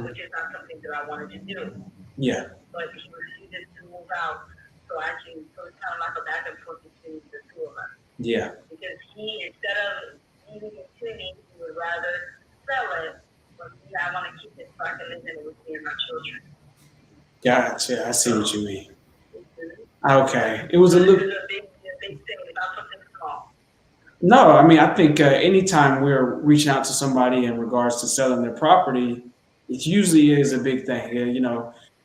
C: which is not something that I wanted to do.
B: Yeah.
C: But he refused to move out, so so it's kind of like a back and forth between the two of us.
B: Yeah.
C: Because he, instead of leaving it to me, he would rather sell it, but me, I want to keep it so I can live in it with me and my children.
B: Gotcha. I see what you mean. Okay. It was a little.
C: It's a big thing, not something small.
B: No, I mean, I think anytime we're reaching out to somebody in regards to selling their property, it usually is a big thing,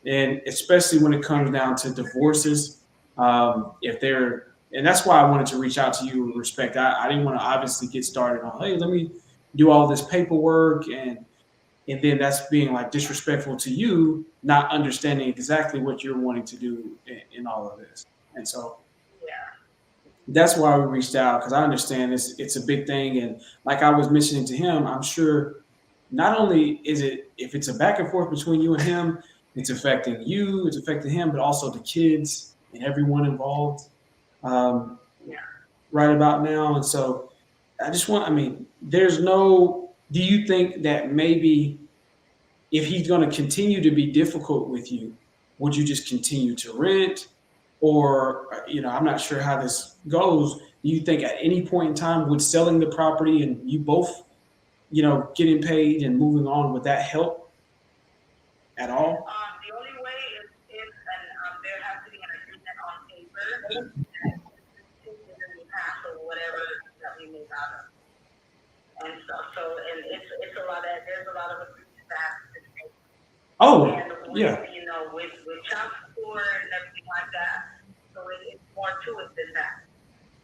B: and especially when it comes down to divorces. And that's why I wanted to reach out to you with respect. I didn't want to obviously get started on, hey, let me do all this paperwork and then that's being like disrespectful to you, not understanding exactly what you're wanting to do in all of this. And so that's why we reached out, because I understand it's a big thing. And like I was mentioning to him, I'm sure not only is it, if it's a back and forth between you and him, it's affecting you, it's affecting him, but also the kids and everyone involved right about now. And so do you think that maybe if he's going to continue to be difficult with you, would you just continue to rent? Or, I'm not sure how this goes. Do you think at any point in time would selling the property and you both, getting paid and moving on, would that help at all?
C: The only way is if there has to be an agreement on paper that or whatever that we make out of.
D: and stuff. So, and it's a lot of, there's a lot of agreements that have to be made.
B: Oh,
D: And with,
B: yeah,
D: you know, with child support and everything like that, so it's more to it than that.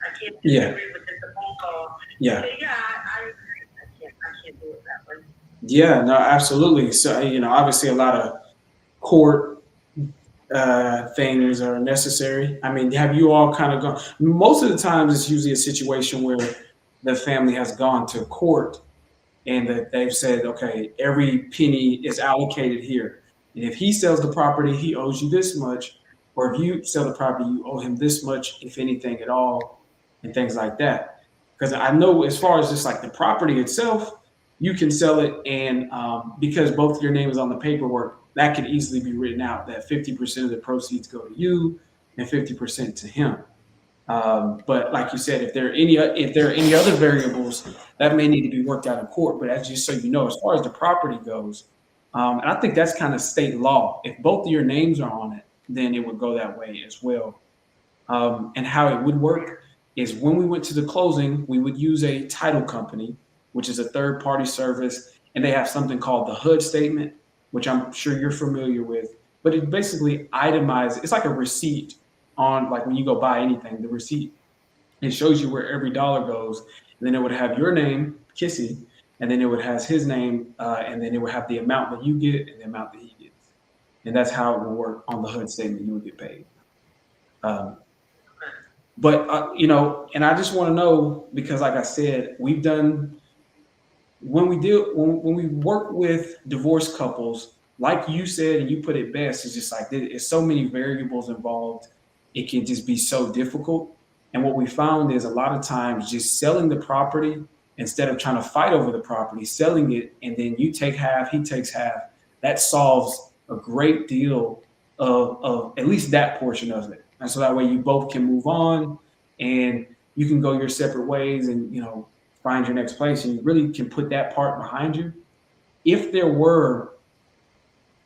D: I can't
B: yeah,
D: disagree with just a phone call.
B: yeah.
D: But yeah, I agree. I can't do it that way.
B: Yeah, no, absolutely. So, obviously a lot of court things are necessary. I mean, have you all kind of gone? Most of the times, it's usually a situation where the family has gone to court and that they've said, okay, every penny is allocated here. And if he sells the property, he owes you this much. Or if you sell the property, you owe him this much, if anything at all, and things like that. Because I know as far as just like the property itself, you can sell it, and because both your name is on the paperwork, that could easily be written out that 50% of the proceeds go to you and 50% to him. But like you said, if there are any other variables that may need to be worked out in court, but as just so you know, as far as the property goes, and I think that's kind of state law. If both of your names are on it, then it would go that way as well. And how it would work is when we went to the closing, we would use a title company, which is a third party service, and they have something called the HUD statement, which I'm sure you're familiar with. But it basically itemizes, it's like a receipt on, like when you go buy anything, the receipt, it shows you where every dollar goes. And then it would have your name, Kissy, and then it would have his name, and then it would have the amount that you get and the amount that he gets. And that's how it will work on the HUD statement. You would get paid. Um, but and I just want to know, because like I said, we've done when we work with divorced couples, like you said, and you put it best, it's just like there's so many variables involved. It can just be so difficult. And what we found is a lot of times just selling the property instead of trying to fight over the property, selling it, and then you take half, he takes half. That solves a great deal of at least that portion of it. And so that way you both can move on and you can go your separate ways and, find your next place. And you really can put that part behind you. If there were,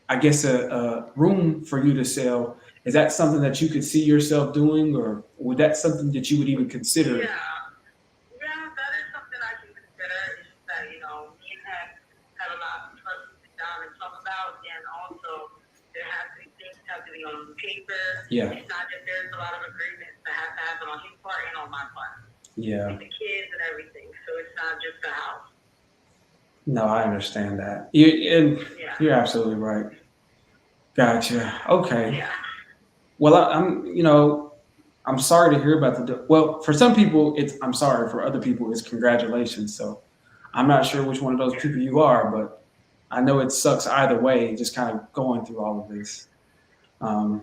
B: I guess, a room for you to sell, is that something that you could see yourself doing, or would that something that you would even consider?
D: Yeah, that is something I can consider. It's just that, me and him have a lot of trust to sit down and talk about, and also there has to be things have to be on paper.
B: Yeah.
D: It's not just there's a lot of agreements that have to happen on his part and on my part.
B: Yeah.
D: With the kids and everything, so it's not just the house.
B: No, I understand that.
D: Yeah.
B: You're absolutely right. Gotcha. Okay.
D: Yeah.
B: Well, I'm sorry to hear about well, for some people, I'm sorry. For other people, it's congratulations. So I'm not sure which one of those people you are, but I know it sucks either way, just kind of going through all of this.
D: Yeah.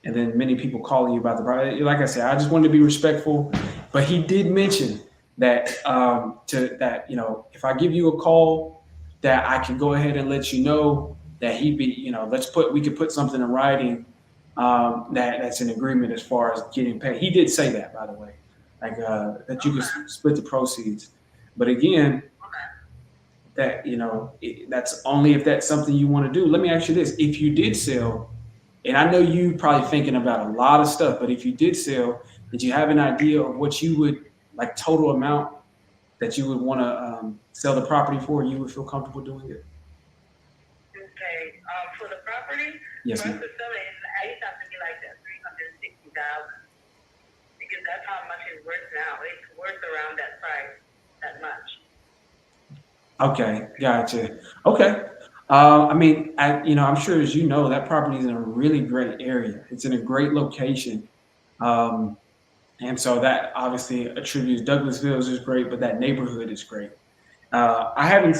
B: And then many people calling you about the project. Like I said, I just wanted to be respectful, but he did mention that if I give you a call, that I can go ahead and let you know that we could put something in writing, that's an agreement as far as getting paid. He did say that, by the way, like that you could split the proceeds. But again, that that's only if that's something you want to do. Let me ask you this: if you did sell, and I know you probably thinking about a lot of stuff, but if you did sell, did you have an idea of what you would like total amount that you would want to sell the property for? You would feel comfortable doing it?
D: Okay. For the property,
B: Yes, ma'am.
D: for selling, I used to have to be like that 360,000 because that's how much it's worth now. It's worth around that price, that much.
B: Okay, gotcha. Okay. I'm sure as you know, that property is in a really great area. It's in a great location. And so that obviously attributes Douglasville is great, but that neighborhood is great. I haven't,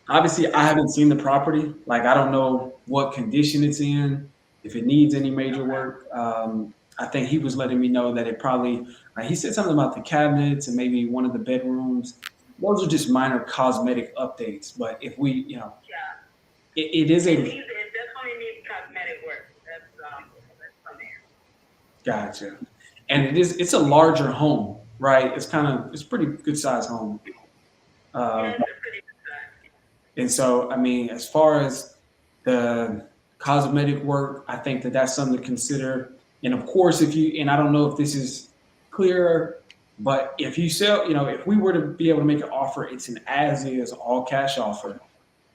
B: obviously, I haven't seen the property. Like, I don't know what condition it's in, if it needs any major work. I think he was letting me know that it probably, he said something about the cabinets and maybe one of the bedrooms. Those are just minor cosmetic updates. But if we,
D: Yeah.
B: it is
D: It
B: a,
D: definitely needs cosmetic work. That's from there.
B: gotcha. And it's a larger home, right? It's a pretty good sized home.
D: Yeah,
B: Um,
D: it's a pretty good size.
B: and so, as far as the cosmetic work, I think that that's something to consider. And of course, and I don't know if this is clear But if you sell, if we were to be able to make an offer, it's an as is all cash offer,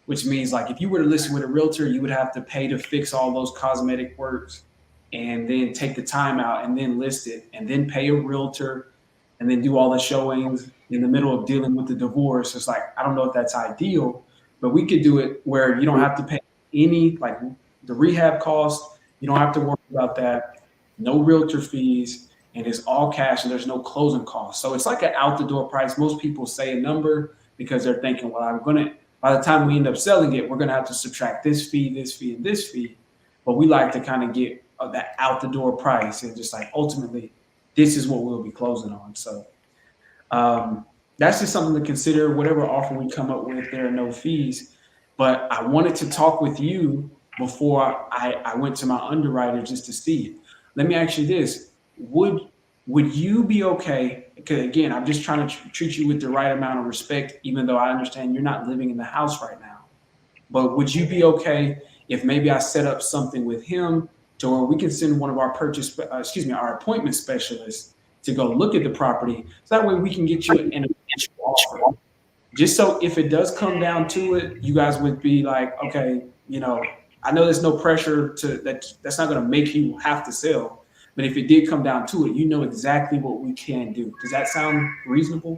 B: which means like if you were to list it with a realtor, you would have to pay to fix all those cosmetic works and then take the time out and then list it and then pay a realtor and then do all the showings in the middle of dealing with the divorce. It's like, I don't know if that's ideal, but we could do it where you don't have to pay any, like the rehab costs. You don't have to worry about that. No realtor fees, and it's all cash and there's no closing costs. So it's like an out the door price. Most people say a number because they're thinking, well, by the time we end up selling it, we're going to have to subtract this fee, and this fee. But we like to kind of get that out the door price and just like ultimately, this is what we'll be closing on. So that's just something to consider. Whatever offer we come up with, there are no fees. But I wanted to talk with you before I went to my underwriter just to see it. Let me ask you this: Would you be okay? Because again, I'm just trying to treat you with the right amount of respect, even though I understand you're not living in the house right now. But would you be okay if maybe I set up something with him to where we can send one of our our appointment specialists to go look at the property, so that way we can get you an initial offer. Just so if it does come down to it, you guys would be like, okay, I know there's no pressure that's not going to make you have to sell. But if it did come down to it, you know exactly what we can do. Does that sound reasonable?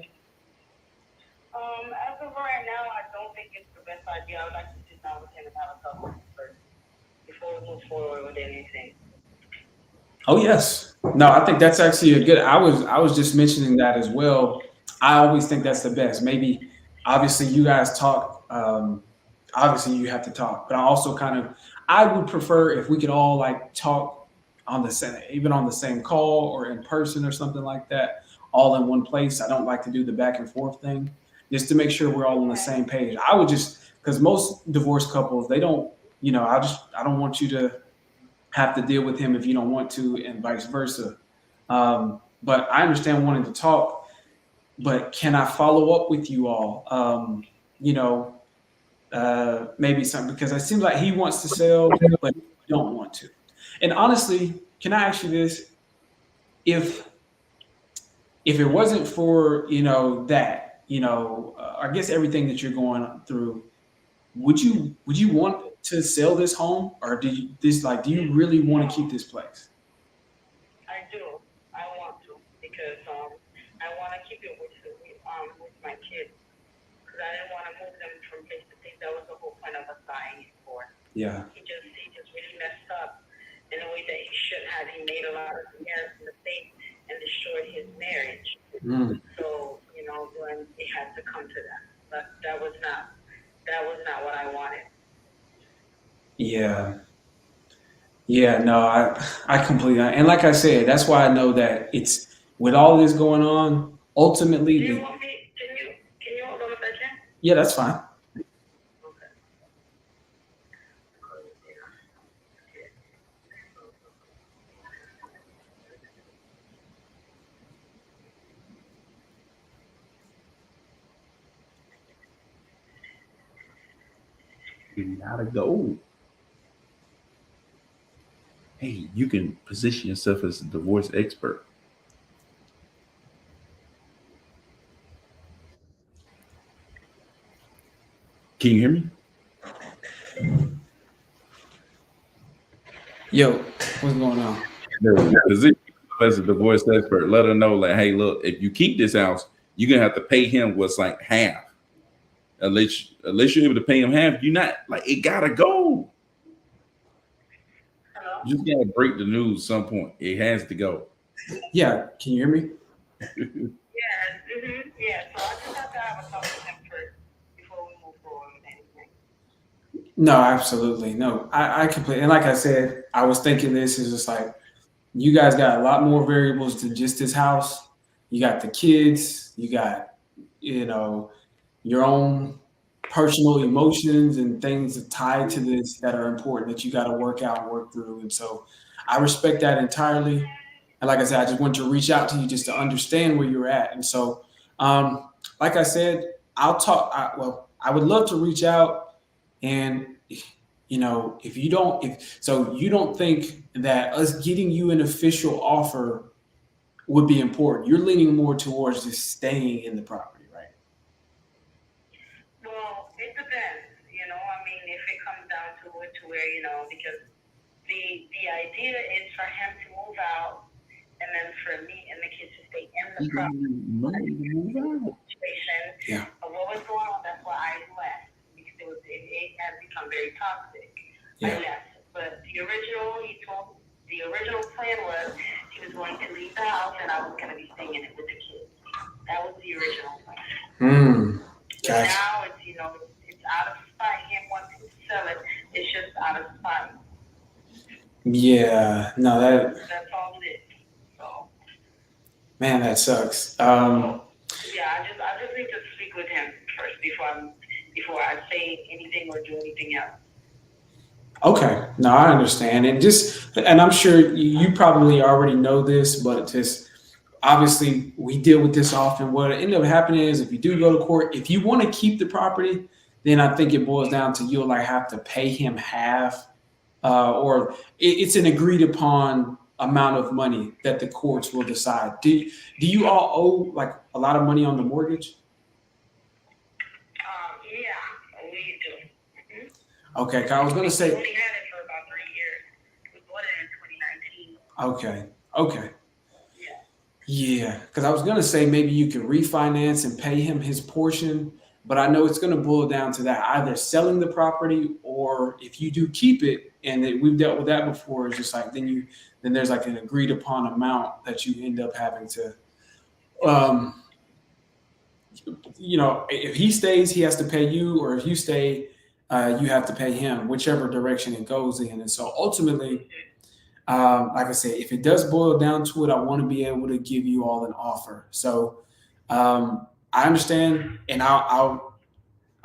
D: As of right now, I don't think it's the best idea. I would like to sit down with him and have a talk with him first before we move forward with anything.
B: Oh yes. No, I think that's actually a good. I was just mentioning that as well. I always think that's the best. Maybe obviously you guys talk. Obviously you have to talk, but I also I would prefer if we could all like talk on the same, even on the same call or in person or something like that, all in one place. I don't like to do the back and forth thing, just to make sure we're all on the same page. I would because most divorced couples, they don't, I don't want you to have to deal with him if you don't want to, and vice versa. But I understand wanting to talk, but can I follow up with you all? Maybe something, because it seems like he wants to sell, but don't want to. And honestly, can I ask you this? If it wasn't for I guess everything that you're going through, would you want to sell this home, or do you really want to keep this place?
D: I do. I want to, because I want to keep it with my kids, because I didn't want to move them from place to place. That was the whole point of us buying it for.
B: Yeah.
D: He just really messed up in a way that he shouldn't have. He made a lot of mistakes and destroyed his marriage.
B: Mm.
D: So when it had to come to that, but that was not what I wanted.
B: Yeah. Yeah, no, I completely, and like I said, that's why I know that it's with all this going on, ultimately,
D: Do you want me? Can you hold on a second?
B: yeah, that's fine.
D: Okay.
A: You gotta go. Hey, you can position yourself as a divorce expert. Can you hear me?
B: Yo, what's going on?
A: No, position yourself as a divorce expert. Let her know, like, hey, look, if you keep this house, you're gonna have to pay him what's like half. Unless you're able to pay him half, you're not, like, it gotta go.
D: Hello?
A: You just gotta break the news at some point. It has to go.
B: Yeah, can you hear me?
D: Yeah. Mm-hmm. Yeah. So I just have to have a talk with him first before we move forward with anything.
B: No, absolutely. No, I completely, and like I said, I was thinking this is just like, you guys got a lot more variables than just this house. You got the kids, you got, your own personal emotions and things tied to this that are important that you got to work out and work through. And so I respect that entirely. And like I said, I just want to reach out to you just to understand where you're at. And so, like I said, I'll talk. I would love to reach out, and if you don't think that us getting you an official offer would be important. You're leaning more towards just staying in the property, right?
D: Well, it depends. You know, I mean, if it comes down to it, to where, you know, because the idea is for him to move out, and then for me and the kids to stay in the property situation
B: Yeah.
D: of what was going on. That's why I left, because it has become very toxic.
B: Yeah.
D: I left, but the original plan was he was going to leave the house and I was going to be staying in it with the kids. That was the original plan.
B: Gotcha.
D: Now it's, you know, it's out of spite. Him wanting to sell it, it's just out of spite.
B: Yeah. No,
D: That's all it is. So
B: man, that sucks.
D: yeah, I just need to speak with him first before I say anything or do anything else.
B: Okay. No, I understand. And I'm sure you probably already know this, but just obviously we deal with this often. What ended up happening is if you do go to court, if you want to keep the property, then I think it boils down to you'll like have to pay him half, or it's an agreed upon amount of money that the courts will decide. Do you all owe like a lot of money on the mortgage?
D: Yeah, we do.
B: Okay, 'cause I was gonna
D: We
B: say.
D: only had it for about 3 years. We bought it in 2019.
B: Okay.
D: Yeah.
B: Yeah, because I was gonna say maybe you could refinance and pay him his portion, but I know it's gonna boil down to that either selling the property or if you do keep it, and we've dealt with that before. It's just like then there's like an agreed upon amount that you end up having to, you know, if he stays, he has to pay you, or if you stay, you have to pay him, whichever direction it goes in. And so ultimately, like I said, if it does boil down to it, I want to be able to give you all an offer. So I understand, and I'll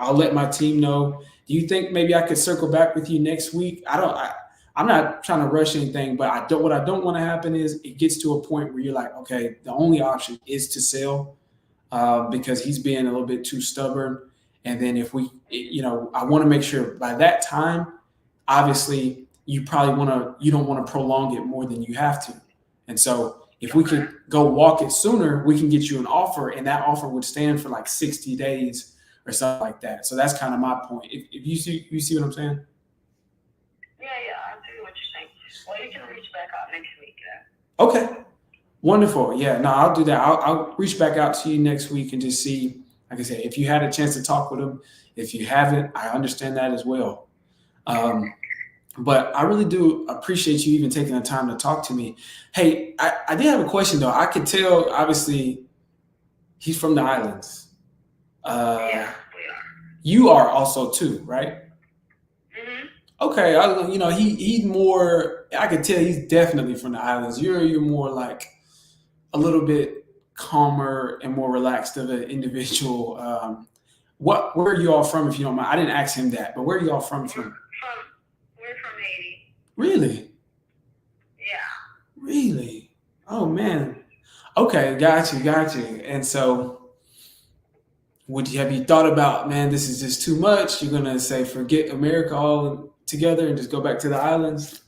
B: let my team know. Do you think maybe I could circle back with you next week? I'm not trying to rush anything, but what I don't want to happen is it gets to a point where you're like, okay, the only option is to sell, because he's being a little bit too stubborn. And then if you know, I want to make sure by that time, obviously you don't want to prolong it more than you have to. And so if we could go walk it sooner, we can get you an offer, and that offer would stand for like 60 days or something like that. So that's kind of my point. If you see what I'm saying?
D: Yeah, I see what you're saying. Well, you can reach back out next week.
B: Okay. Wonderful. Yeah, no, I'll do that. I'll reach back out to you next week and just see, like I said, if you had a chance to talk with him. If you haven't, I understand that as well. But I really do appreciate you even taking the time to talk to me. Hey, I did have a question though. I could tell, obviously, he's from the islands.
D: Yeah, we are.
B: You are also too, right?
D: Mm-hmm.
B: Okay, he's more. I could tell he's definitely from the islands. You're more like a little bit calmer and more relaxed of an individual. Where are you all from, if you don't mind? I didn't ask him that, but where are you all from?
D: We're from Haiti.
B: Really?
D: Yeah.
B: Really? Oh man. Okay, got you. And so, have you thought about, man, this is just too much? You're gonna say forget America all together and just go back to the islands?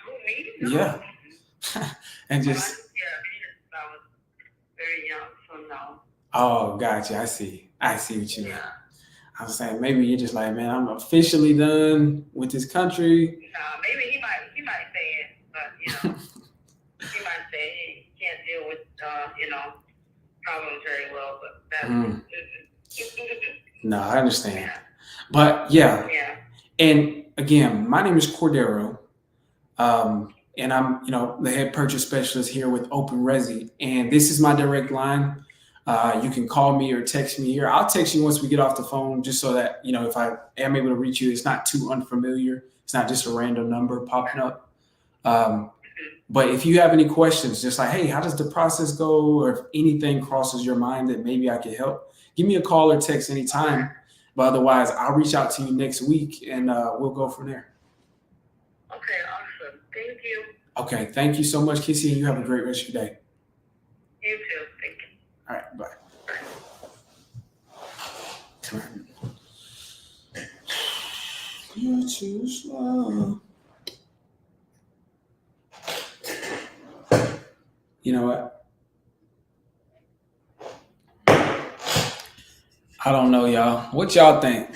D: Who, me? No.
B: Yeah. And just.
D: I was very young, so no.
B: Oh, gotcha. I see what you mean.
D: Yeah.
B: I was saying maybe you're just like, man, I'm officially done with this country.
D: Maybe he might say it, but he might say he can't deal with problems very well. But that's
B: No, I understand. Yeah. But yeah. And again, my name is Cordero, and I'm the head purchase specialist here with Open Resi, and this is my direct line. You can call me or text me here. I'll text you once we get off the phone, just so that, if I am able to reach you, it's not too unfamiliar. It's not just a random number popping up. But if you have any questions, just like, hey, how does the process go? Or if anything crosses your mind that maybe I could help, give me a call or text anytime. But otherwise, I'll reach out to you next week and we'll go from there.
D: Okay, awesome. Thank you.
B: Okay, thank you so much, Kissy, and you have a great rest of your day.
D: You too. Thank you.
B: All right, bye. Come on. You're too slow. You know what? I don't know, y'all. What y'all think?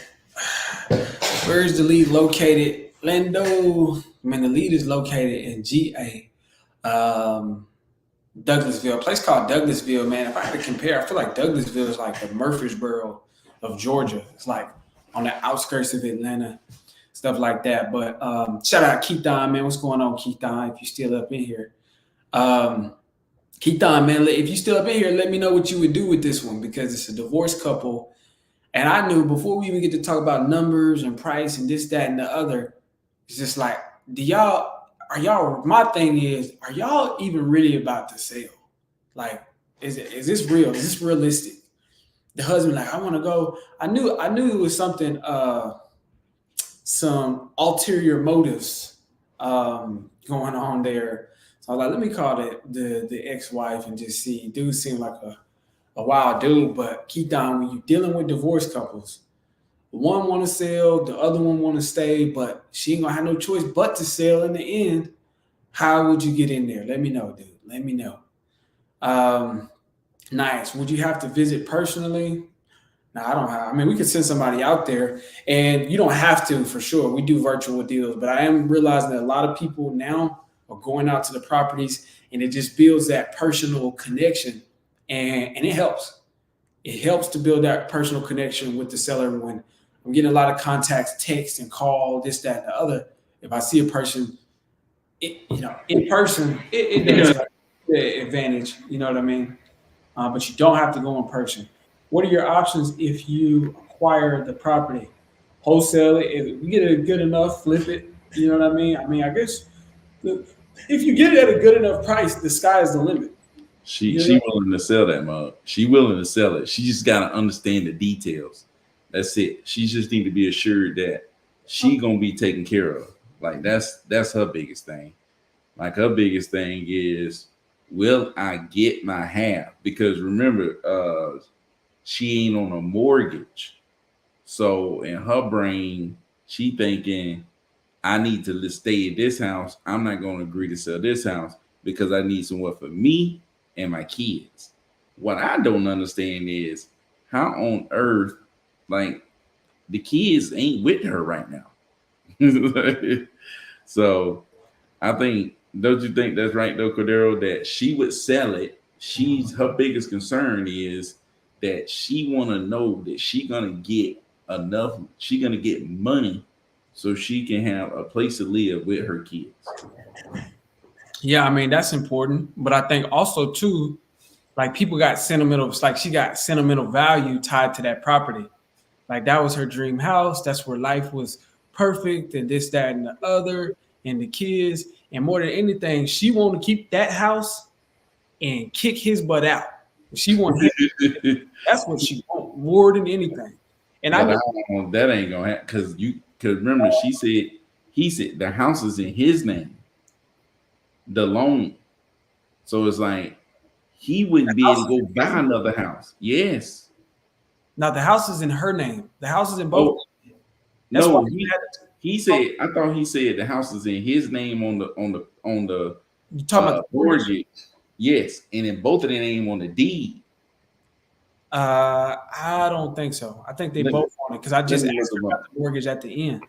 B: Where is the lead located? Lando. Man, the lead is located in GA. Douglasville, a place called Douglasville, man. If I had to compare, I feel like Douglasville is like the Murfreesboro of Georgia. It's like on the outskirts of Atlanta, stuff like that. But shout out Keith Don, man. What's going on, Keith Don? If you're still up in here. Keith Don, man, if you're still up in here, let me know what you would do with this one because it's a divorced couple. And I knew before we even get to talk about numbers and price and this, that, and the other, it's just like, my thing is, are y'all even really about to sell? Like, is this real? Is this realistic? The husband, like, I want to go. I knew it was something, some ulterior motives going on there. So I was like, let me call the ex-wife and just see. Dude seemed like a wild dude, but keep down when you're dealing with divorced couples. One want to sell, the other one want to stay, but she ain't gonna have no choice but to sell in the end. How would you get in there? Let me know, dude. Let me know. Nice. Would you have to visit personally? No, I don't have. I mean, we could send somebody out there, and you don't have to for sure. We do virtual deals, but I am realizing that a lot of people now are going out to the properties, and it just builds that personal connection, and it helps. It helps to build that personal connection with the seller when I'm getting a lot of contacts, text and call, this, that, and the other. If I see a person, in person, it does have the advantage. You know what I mean? But you don't have to go in person. What are your options if you acquire the property? Wholesale it. If we get it good enough, flip it. You know what I mean? I mean, I guess if you get it at a good enough price, the sky is the limit.
A: She willing to sell that mug. She willing to sell it. She just got to understand the details. That's it. She just need to be assured that she gonna be taken care of. Like that's her biggest thing. Like her biggest thing is, will I get my half? Because remember, she ain't on a mortgage. So in her brain, she thinking, I need to stay at this house. I'm not going to agree to sell this house because I need somewhere for me and my kids. What I don't understand is how on earth, like, the kids ain't with her right now. So I think, don't you think that's right though, Cordero, that she would sell it? Her biggest concern is that she want to know that she gonna get enough, she gonna get money so she can have a place to live with her kids.
B: Yeah, I mean, that's important. But I think also too, like, people got sentimental, it's like she got sentimental value tied to that property. Like, that was her dream house. That's where life was perfect and this, that, and the other, and the kids. And more than anything, she want to keep that house and kick his butt out. She want him. That's what she want more than anything. And I know
A: that ain't gonna happen because remember, he said the house is in his name, the loan. So it's like he wouldn't be able to go buy another house. Yes.
B: Now the house is in her name. The house is in both.
A: That's no, he said. I thought he said the house is in his name on the
B: You talking about the
A: mortgage? Yes, and in both of their name on the deed.
B: I don't think so. I think they both on it because I just asked her about the mortgage at the end.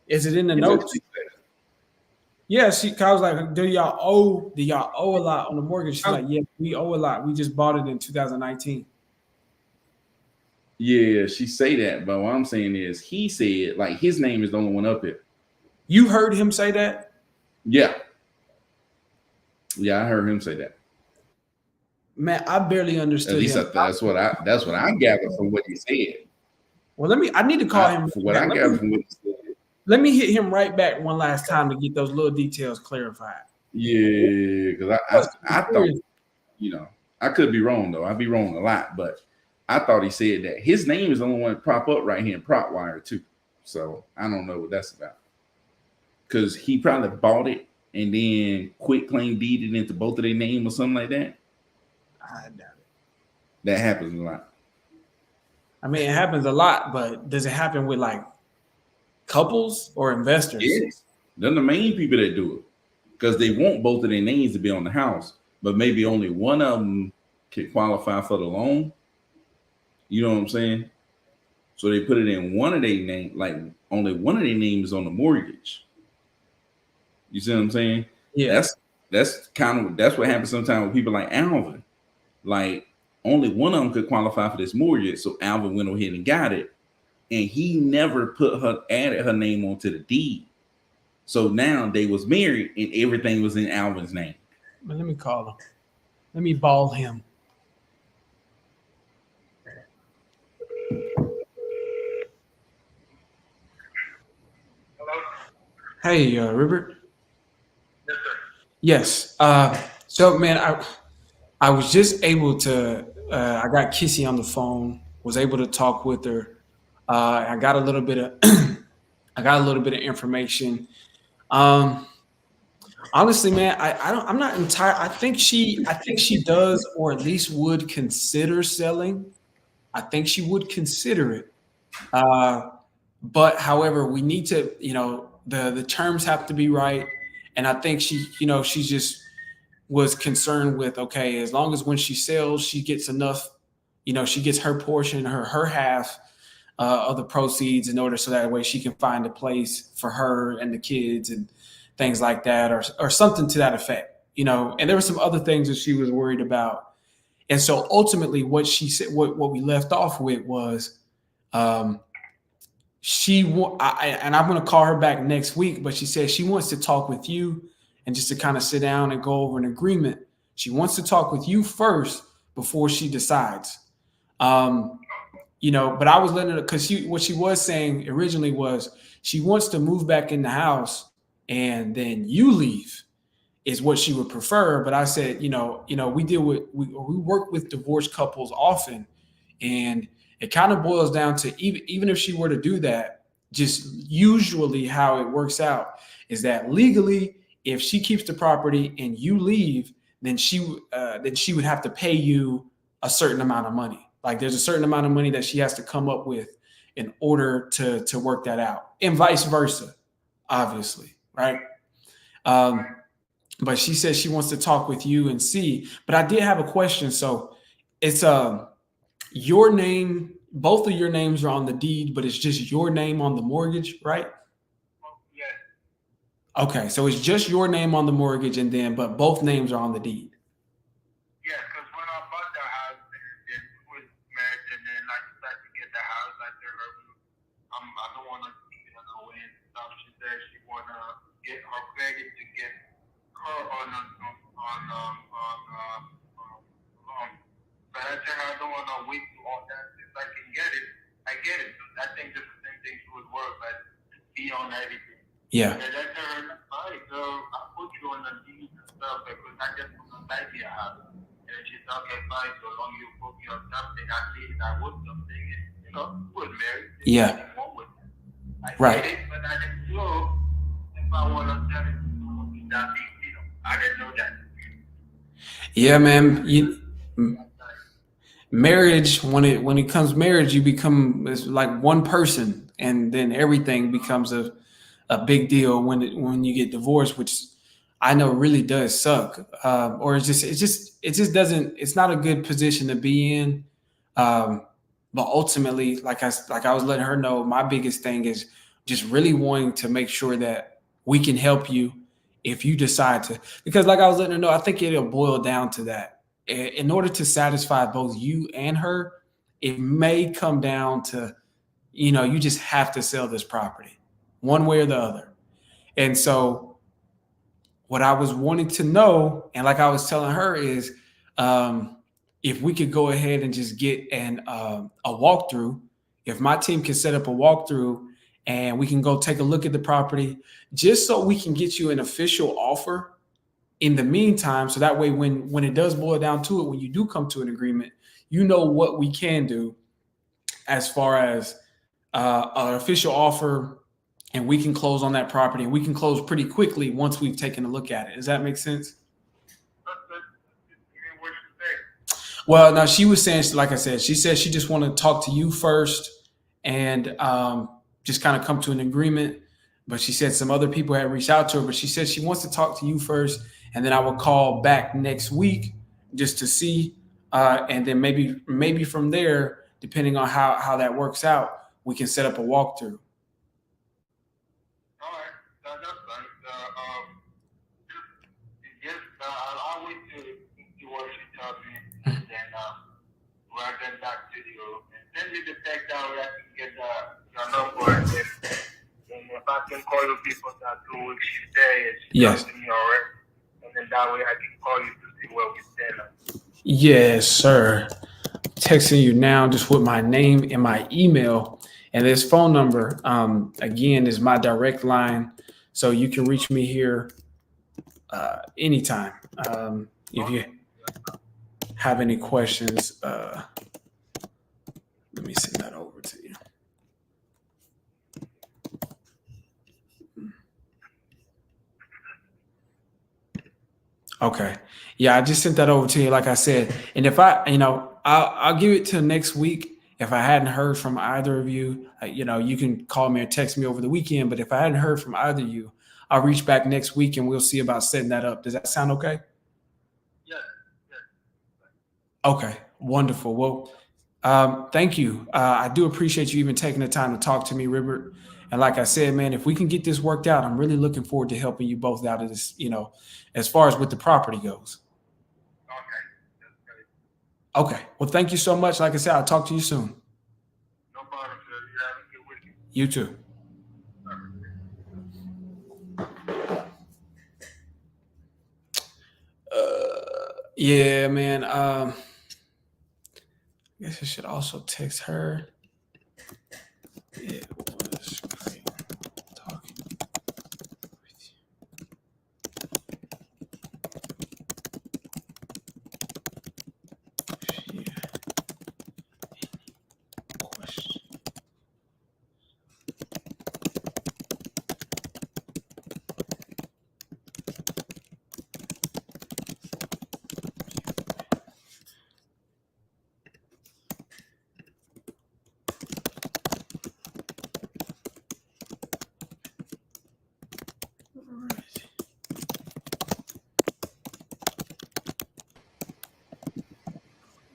B: Is it in the notes? Yeah, I was like, do y'all owe a lot on the mortgage? She's like, yeah, we owe a lot. We just bought it in 2019.
A: Yeah, she say that, but what I'm saying is he said like his name is the only one up here.
B: You heard him say that?
A: Yeah, I heard him say that.
B: Man, I barely understood.
A: At least that's what I gathered from what he said.
B: Well, I need to call him.
A: What I gathered from what he said.
B: Let me hit him right back one last time to get those little details clarified.
A: Yeah, because I thought, I could be wrong though. I'd be wrong a lot, but I thought he said that his name is the only one to prop up right here in prop wire too. So I don't know what that's about. Because he probably bought it and then quit claim deeded into both of their name or something like that.
B: I doubt it.
A: That happens a lot.
B: I mean, it happens a lot, but does it happen with like couples or investors?
A: Yes. They're the main people that do it because they want both of their names to be on the house. but maybe only one of them could qualify for the loan. You know what I'm saying? So they put it in one of their name, like only one of their names on the mortgage. You see what I'm saying?
B: Yeah.
A: That's what happens sometimes with people like Alvin. Like only one of them could qualify for this mortgage, so Alvin went ahead and got it, and he never added her name onto the deed. So now they was married, and everything was in Alvin's name.
B: Let me call him. Let me ball him.
C: Hello?
B: Hey, Robert.
C: Yes, sir.
B: Yes. So, man, I was just able to. I got Kissy on the phone. Was able to talk with her. I got a little bit of. I got a little bit of information. Honestly, man, I'm not entirely. I think she does, or at least would consider selling. I think she would consider it. But however, we need to, the terms have to be right. And I think she just was concerned with, okay, as long as when she sells, she gets enough, she gets her portion, her half of the proceeds in order so that way she can find a place for her and the kids and things like that, or something to that effect, and there were some other things that she was worried about. And so ultimately what she said, what we left off with was, and I'm going to call her back next week, but she said she wants to talk with you and just to kind of sit down and go over an agreement. She wants to talk with you first before she decides. But I was letting her, because what she was saying originally was she wants to move back in the house and then you leave is what she would prefer. But I said, we work with divorced couples often, and it kind of boils down to even if she were to do that, just usually how it works out is that legally, if she keeps the property and you leave, then she would have to pay you a certain amount of money. Like there's a certain amount of money that she has to come up with in order to work that out, and vice versa, obviously, right? But she says she wants to talk with you and see. But I did have a question. So it's your name, both of your names are on the deed, but it's just your name on the mortgage, right?
C: Yeah.
B: Okay, so it's just your name on the mortgage, but both names are on the deed.
C: Yeah, because when I bought the house, and we was married, and then I decided to get the house, I told her, I don't want to keep it on the way and stuff. She said she want to get her credit to get her on. But I tell her I don't want to wait to all that. If I can get it, I get it. So I think the same thing would work, but be on everything.
B: Yeah.
C: And I tell her, all right, girl, I'll put you on the deed and stuff because I just want to buy the house. And she said, okay, fine, so long you put me on something, at least I would something. And, we're married.
B: Yeah.
C: I
B: right.
C: It, but I didn't know if I want to tell it to be that big deal. I didn't know that.
B: Yeah, man. Marriage, when it comes marriage, you become it's like one person, and then everything becomes a big deal when you get divorced, which I know really does suck. Or it just doesn't. It's not a good position to be in. But ultimately, like I was letting her know, my biggest thing is just really wanting to make sure that we can help you if you decide to. Because like I was letting her know, I think it'll boil down to that. In order to satisfy both you and her, it may come down to, you just have to sell this property one way or the other. And so what I was wanting to know, and like I was telling her, is if we could go ahead and just get a walkthrough, if my team can set up a walkthrough and we can go take a look at the property, just so we can get you an official offer in the meantime, so that way when it does boil down to it, when you do come to an agreement, you know what we can do as far as an official offer, and we can close on that property, and we can close pretty quickly once we've taken a look at it. Does that make sense? Well, now she was saying, like I said, she said she just want to talk to you first and just kind of come to an agreement. But she said some other people had reached out to her, but she said she wants to talk to you first and then I will call back next week just to see, and then maybe from there, depending on how that works out, we can set up a walkthrough.
C: All right, that's fine. Yes, I'll wait to see what she tells me, and then we'll get back to you. And send me the text that way I can get your number, and if I can call you before that 2 weeks she says,
B: Yes.
C: to me already, and then that way I can call you to see where we stand.
B: Yes, sir. Texting you now just with my name and my email, and this phone number again is my direct line, so you can reach me here anytime. If you have any questions, let me send that over to you. Okay. Yeah, I just sent that over to you, like I said. And if I'll give it to next week. If I hadn't heard from either of you, you can call me or text me over the weekend. But if I hadn't heard from either of you, I'll reach back next week and we'll see about setting that up. Does that sound okay?
C: Yeah.
B: Okay, wonderful. Well, thank you. I do appreciate you even taking the time to talk to me, Robert. And like I said, man, if we can get this worked out, I'm really looking forward to helping you both out of this, as far as with the property goes.
C: Okay.
B: Okay. Well, thank you so much. Like I said, I'll talk to you soon.
C: No problem, sir. You have a good weekend.
B: You too. Yeah, man. I guess I should also text her. It was great talking with you. Yeah. Any questions?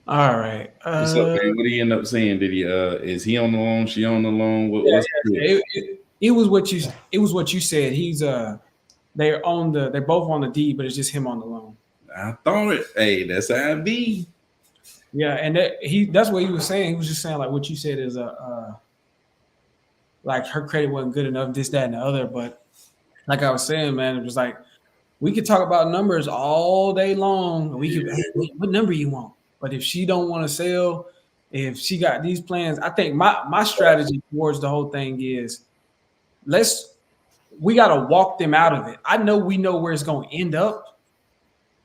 B: All right.
A: What's up, man? What did he end up saying? Did he is he on the loan? She on the loan? What's
B: it was what you said. He's they're both on the deed, but it's just him on the loan.
A: I thought it. Hey, that's how it be.
B: Yeah, and that's what he was saying. He was just saying like what you said is like her credit wasn't good enough, this, that, and the other. But like I was saying, man, it was like we could talk about numbers all day long. We could, hey, what number you want? But if she don't want to sell, if she got these plans, I think my strategy towards the whole thing is we got to walk them out of it. I know we know where it's going to end up,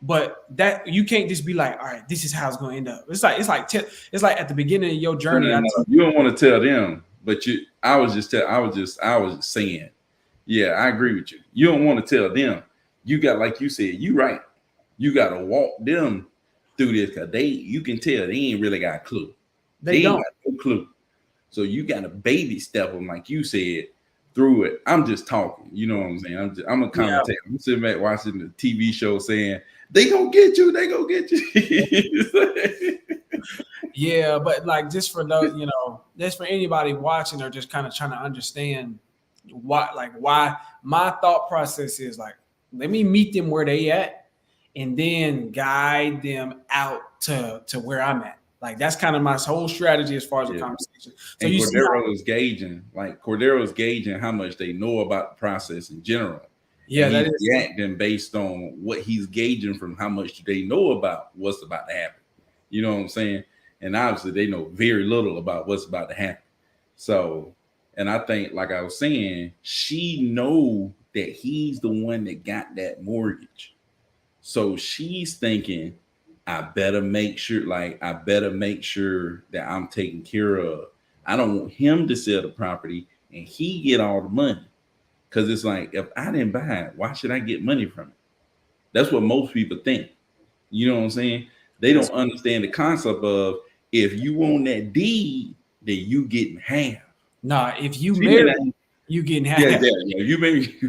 B: but that you can't just be like, all right, this is how it's going to end up. It's like at the beginning of your journey.
A: No. You don't want to tell them, but I was just saying, yeah, I agree with you. You don't want to tell them. You got, like you said, you right. You got to walk them through this because you can tell they ain't really got a clue. They don't got no clue. So you got to baby step them, like you said, through it. I'm just talking. You know what I'm saying? I'm a commentator. Yeah. I'm sitting back watching the TV show saying, they gonna get you. They gonna get you.
B: Yeah, but like just for those, just for anybody watching or just kind of trying to understand why my thought process is like, let me meet them where they at and then guide them out to where I'm at. Like that's kind of my whole strategy as far as the conversation. So
A: and Cordero is gauging how much they know about the process in general.
B: Yeah,
A: that is reacting based on what he's gauging from how much they know about what's about to happen. You know what I'm saying? And obviously they know very little about what's about to happen. So, and I think, like I was saying, she know that he's the one that got that mortgage. So she's thinking, I better make sure that I'm taken care of. I don't want him to sell the property and he get all the money. Because it's like, if I didn't buy it, why should I get money from it? That's what most people think. You know what I'm saying? They don't understand the concept of if you own that deed, then you getting half.
B: Nah, if you marry, you getting half.
A: Yeah.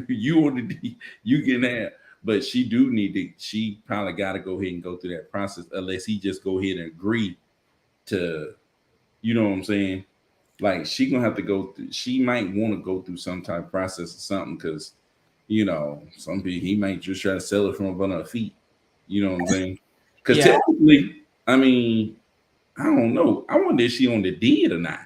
A: You own the deed, you getting half. but she do need to. She probably got to go ahead and go through that process, unless he just go ahead and agree to, you know what I'm saying? Like she gonna have to go through. She might want to go through some type of process or something because, you know, some people he might just try to sell it from up on her feet. You know what I'm saying? Because
B: Yeah.
A: technically, I mean, I don't know. I wonder if she on the deed or not.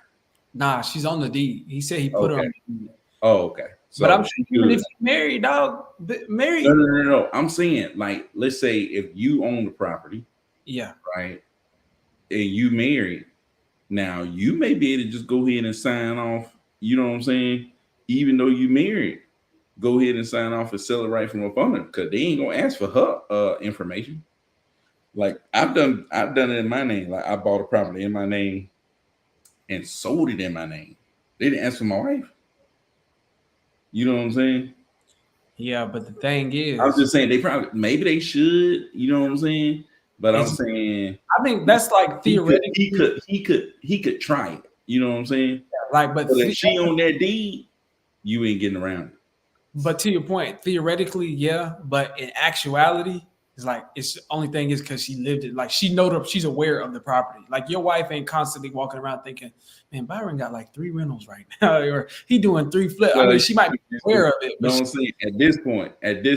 B: Nah, she's on the deed. He said he put her
A: Okay.
B: on the deed.
A: Oh, okay. So
B: But I'm
A: she
B: sure even
A: good.
B: if you married, dog, married.
A: No. I'm saying, like, let's say if you own the property,
B: Yeah.
A: right, and you married, now you may be able to just go ahead and sign off. You know what I'm saying? Even though you married, go ahead and sign off and sell it right from up on her because they ain't gonna ask for her information. Like I've done it in my name. Like I bought a property in my name and sold it in my name. They didn't ask for my wife. You know what I'm saying?
B: Yeah, but the thing is,
A: I was just saying maybe they should. You know what I'm saying? But I'm saying
B: I think that's like theoretically,
A: he could try it. You know what I'm saying?
B: like, but
A: But if she on that deed, you ain't getting around it.
B: But to your point, theoretically, yeah, but in actuality, it's like it's the only thing is because she lived it. Like she's aware of the property. Like your wife ain't constantly walking around thinking, "Man, Byron got like 3 rentals right now," or he doing 3 flips. I mean, she might be aware of it.
A: You know what I'm saying? At this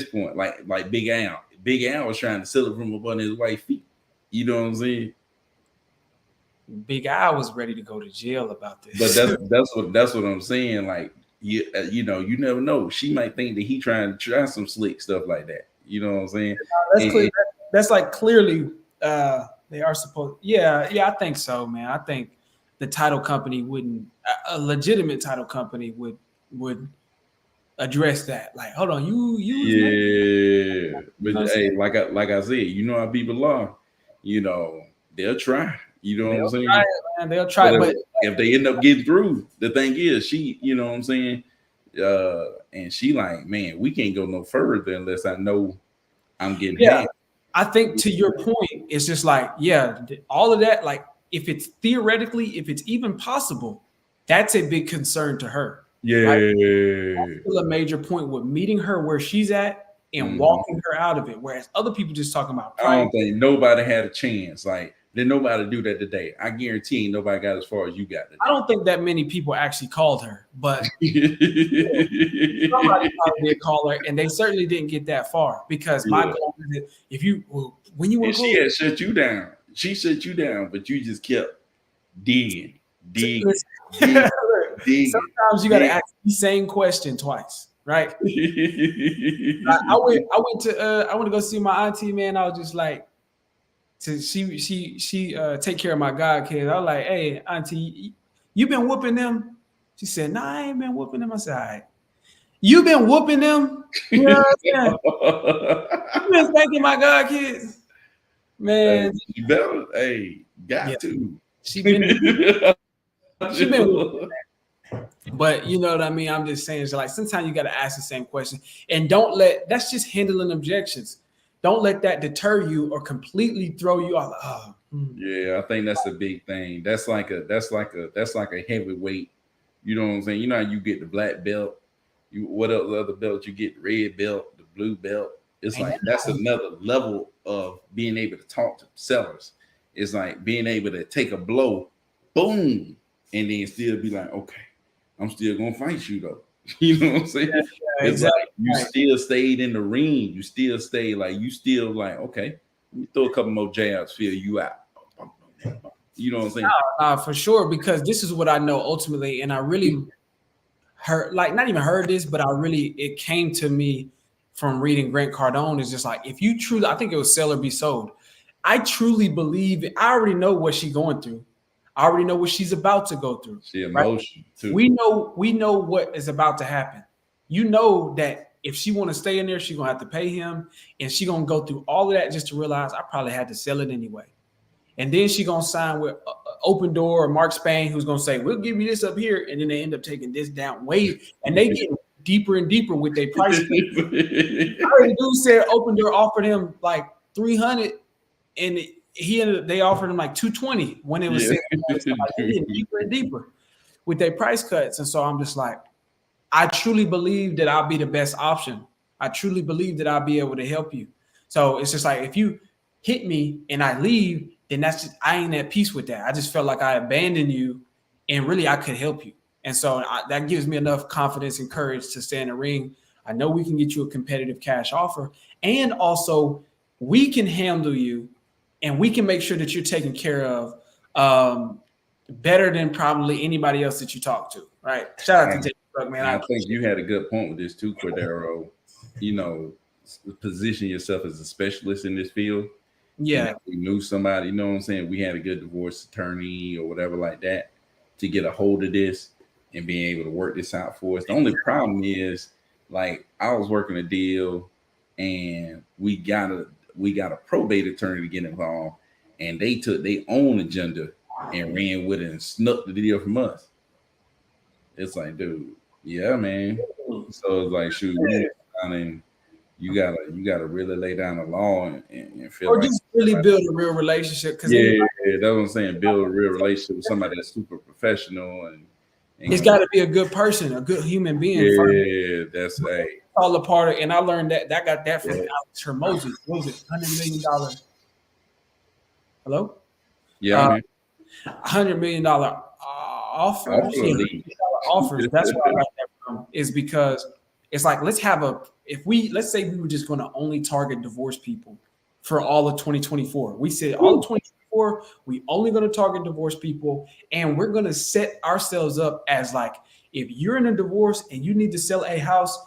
A: point, like Big Al was trying to sell it from up on his wife's feet. You know what I'm saying?
B: Big Al was ready to go to jail about this.
A: But that's what I'm saying. Like you know, you never know. She might think that he trying to try some slick stuff like that. You know what I'm saying?
B: That's clear. That's like clearly they are supposed. Yeah, I think so, man. I think the title company wouldn't. A legitimate title company would address that. Like, hold on, you.
A: Yeah, but hey, like I said, you know how people are. You know, they'll try. You know what I'm saying?
B: Try it, man. They'll try, but
A: if they end up getting through, the thing is, she, you know what I'm saying? And she like, man, we can't go no further unless I know I'm getting half.
B: I think to your point, it's just like, yeah, all of that, like if it's theoretically, if it's even possible, that's a big concern to her.
A: Yeah.
B: Right? That's still a major point with meeting her where she's at and walking her out of it. Whereas other people just talking about
A: pride. I don't think nobody had a chance. Like, did nobody do that today? I guarantee nobody got as far as you got today.
B: I don't think that many people actually called her, but somebody probably did call her, and they certainly didn't get that far because my goal is that if you when you want to,
A: she had shut you down. She shut you down, but you just kept digging.
B: Sometimes you got to ask the same question twice, right? I went to go see my auntie, man. I was just like, she take care of my god kids. I was like, hey, auntie, you been whooping them? She said, nah, I ain't been whooping them. I said, all right. You been whooping them? You know what I'm saying? You been spanking my god kids? Man.
A: You better, got to.
B: She been whooping them. But you know what I mean? I'm just saying, so like sometimes you got to ask the same question. And that's just handling objections. Don't let that deter you or completely throw you off.
A: Yeah, I think that's a big thing. That's like a heavyweight. You know what I'm saying? You know how you get the black belt, what other belt you get, the red belt, the blue belt. It's like that's another level of being able to talk to sellers. It's like being able to take a blow, boom, and then still be like, okay, I'm still gonna fight you though. You know what I'm saying?
B: Yeah,
A: it's like you still stayed in the ring. You still stay like okay, let me throw a couple more jabs, feel you out. You know what I'm saying?
B: For sure, because this is what I know ultimately, and I really heard, like, not even heard this, but it came to me from reading Grant Cardone. Is just like, if you truly, I think it was Sell or Be Sold. I truly believe I already know what she's going through. I already know what she's about to go through.
A: She emotional too.
B: We know what is about to happen. You know that if she want to stay in there, she's gonna have to pay him, and she's gonna go through all of that just to realize I probably had to sell it anyway. And then she's gonna sign with Open Door or Mark Spain, who's gonna say, "We'll give you this up here," and then they end up taking this down way, and they get deeper and deeper with their price. I heard the dude said Open Door offered him like $300, and they offered him like $220 when it was getting deeper and deeper with their price cuts. And so I'm just like, I truly believe that I'll be the best option I truly believe that I'll be able to help you. So it's just like if you hit me and I leave, then that's just, I ain't at peace with that. I just felt like I abandoned you, and really I could help you. And so that gives me enough confidence and courage to stay in the ring. I know we can get you a competitive cash offer, and also we can handle you, and we can make sure that you're taken care of better than probably anybody else that you talk to. Right? Shout out to Jake Truck, man.
A: I think you had a good point with this too, Cordero. You know, position yourself as a specialist in this field.
B: Yeah.
A: And we knew somebody, you know what I'm saying? We had a good divorce attorney or whatever like that to get a hold of this and being able to work this out for us. The only problem is, like, I was working a deal and we got a probate attorney to get involved, and they took their own agenda and ran with it and snuck the deal from us. It's like, dude, yeah, man. So it's like, shoot, you gotta really lay down the law and feel
B: Or
A: like
B: just really build a real relationship. Because
A: yeah, that's what I'm saying. Build a real relationship with somebody that's super professional and
B: it's got to be a good person, a good human being.
A: yeah, that's
B: all a part of. And I learned that got that from Alex Hermosi. What was it? $100 million. Hello.
A: yeah, man.
B: $100 million offer. Offers. That's where I got that from. Is because it's like let's say we were just going to only target divorced people for all of 2024. We said all of 2024, we only going to target divorced people, and we're going to set ourselves up as like, if you're in a divorce and you need to sell a house,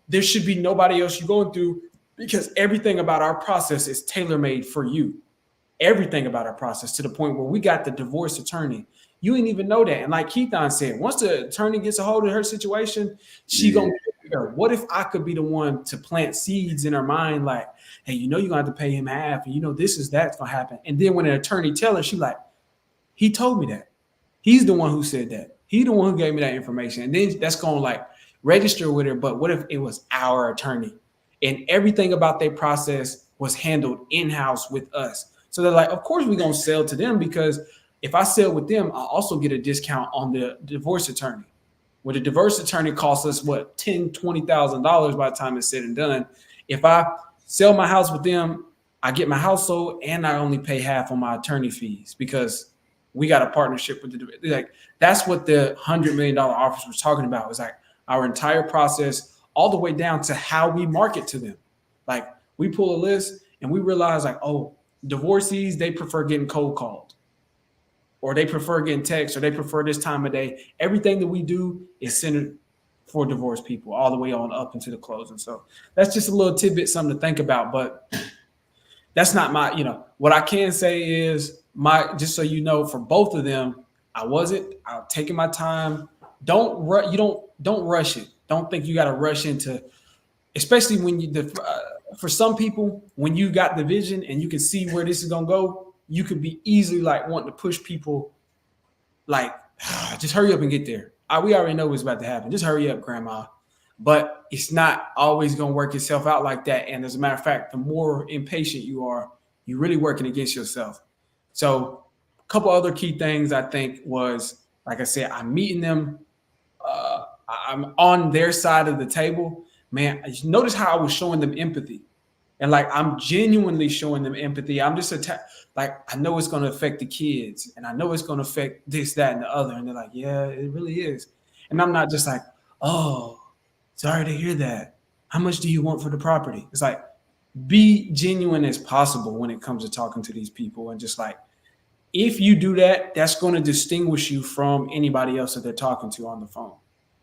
B: there should be nobody else you're going through, because everything about our process is tailor-made for you. Everything about our process, to the point where we got the divorce attorney. You didn't even know that. And like Keithon said, once the attorney gets a hold of her situation, she gonna get her. What if I could be the one to plant seeds in her mind, like, hey, you're gonna have to pay him half, and that's gonna happen. And then when an attorney tell her, she like, he told me that. He's the one who said that. He the one who gave me that information. And then that's gonna like register with her. But what if it was our attorney and everything about their process was handled in-house with us? So they're like, of course we're gonna sell to them, because if I sell with them, I also get a discount on the divorce attorney. Well, the divorce attorney costs us what, $10,000, $20,000 by the time it's said and done. If I sell my house with them, I get my house sold, and I only pay half on my attorney fees, because we got a partnership with like that's what the $100 million offers was talking about. It was like our entire process, all the way down to how we market to them. Like we pull a list and we realize like, oh, divorcees, they prefer getting cold called, or they prefer getting text, or they prefer this time of day. Everything that we do is centered for divorced people, all the way on up into the closing. So that's just a little tidbit, something to think about. But that's not my, what I can say is just so you know, for both of them, I'm taking my time. Don't rush it. Don't think you got to rush into, especially when for some people, when you got the vision and you can see where this is going to go, you could be easily like wanting to push people like, just hurry up and get there. We already know what's about to happen. Just hurry up, grandma. But it's not always going to work itself out like that. And as a matter of fact, the more impatient you are, you're really working against yourself. So a couple other key things I think was, like I said, I'm meeting them. I'm on their side of the table. Man, notice how I was showing them empathy. And like, I'm genuinely showing them empathy. I'm just like, I know it's going to affect the kids, and I know it's going to affect this, that, and the other. And they're like, yeah, it really is. And I'm not just like, oh, sorry to hear that. How much do you want for the property? It's like, be genuine as possible when it comes to talking to these people. And just like, if you do that, that's going to distinguish you from anybody else that they're talking to on the phone.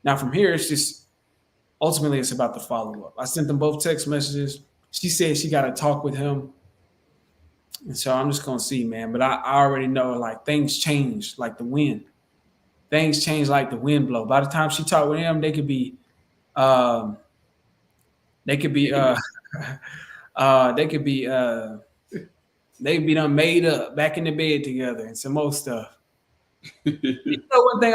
B: Now, from here, it's just, ultimately, it's about the follow-up. I sent them both text messages. She said she got to talk with him. And so I'm just going to see, man. But I already know, like, things change like the wind. Things change like the wind blow. By the time she talked with him, they could be done made up, back in the bed together, and some more stuff. One thing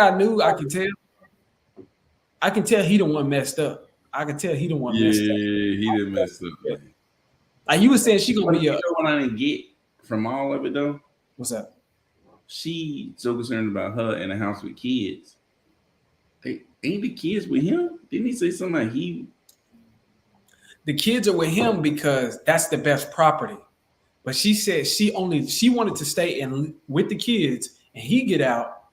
B: I can tell he the one messed up. I can tell he the one messed up.
A: Yeah, he didn't mess up. Man.
B: Like you were saying, she gonna be
A: You know what I didn't get from all of it though?
B: What's that?
A: She so concerned about her in a house with kids. Ain't the kids with him? Didn't he say something like he?
B: the kids are with him because that's the best property. But she said she wanted to stay in with the kids and he get out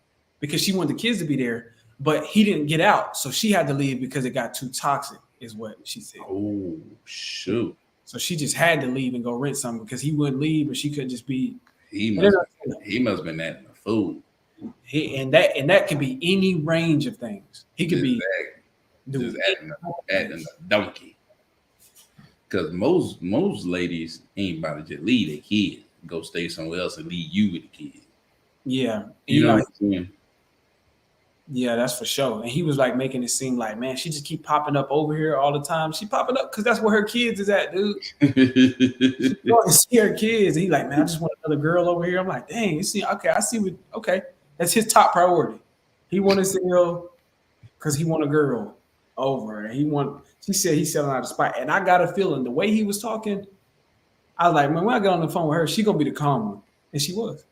B: because she wanted the kids to be there, but he didn't get out. So she had to leave because it got too toxic, is what she said.
A: Oh shoot.
B: So she just had to leave and go rent something because he wouldn't leave, but she could just be.
A: He must have been acting a fool.
B: And that could be any range of things. He could be
A: just acting a donkey. Because most ladies ain't about to just leave their kid, go stay somewhere else and leave you with the kid.
B: Yeah.
A: You know what I'm saying?
B: Yeah, that's for sure. And he was like making it seem like, man, she just keep popping up over here all the time. She popping up because that's where her kids is at, dude. She want to see her kids. And he like, man, I just want another girl over here. I'm like, dang, you see, okay, I see what, okay. That's his top priority. He want to sell because he want a girl over. And she said he's selling out the spot. And I got a feeling the way he was talking, I was like, man, when I get on the phone with her, she gonna be the calm one. And she was.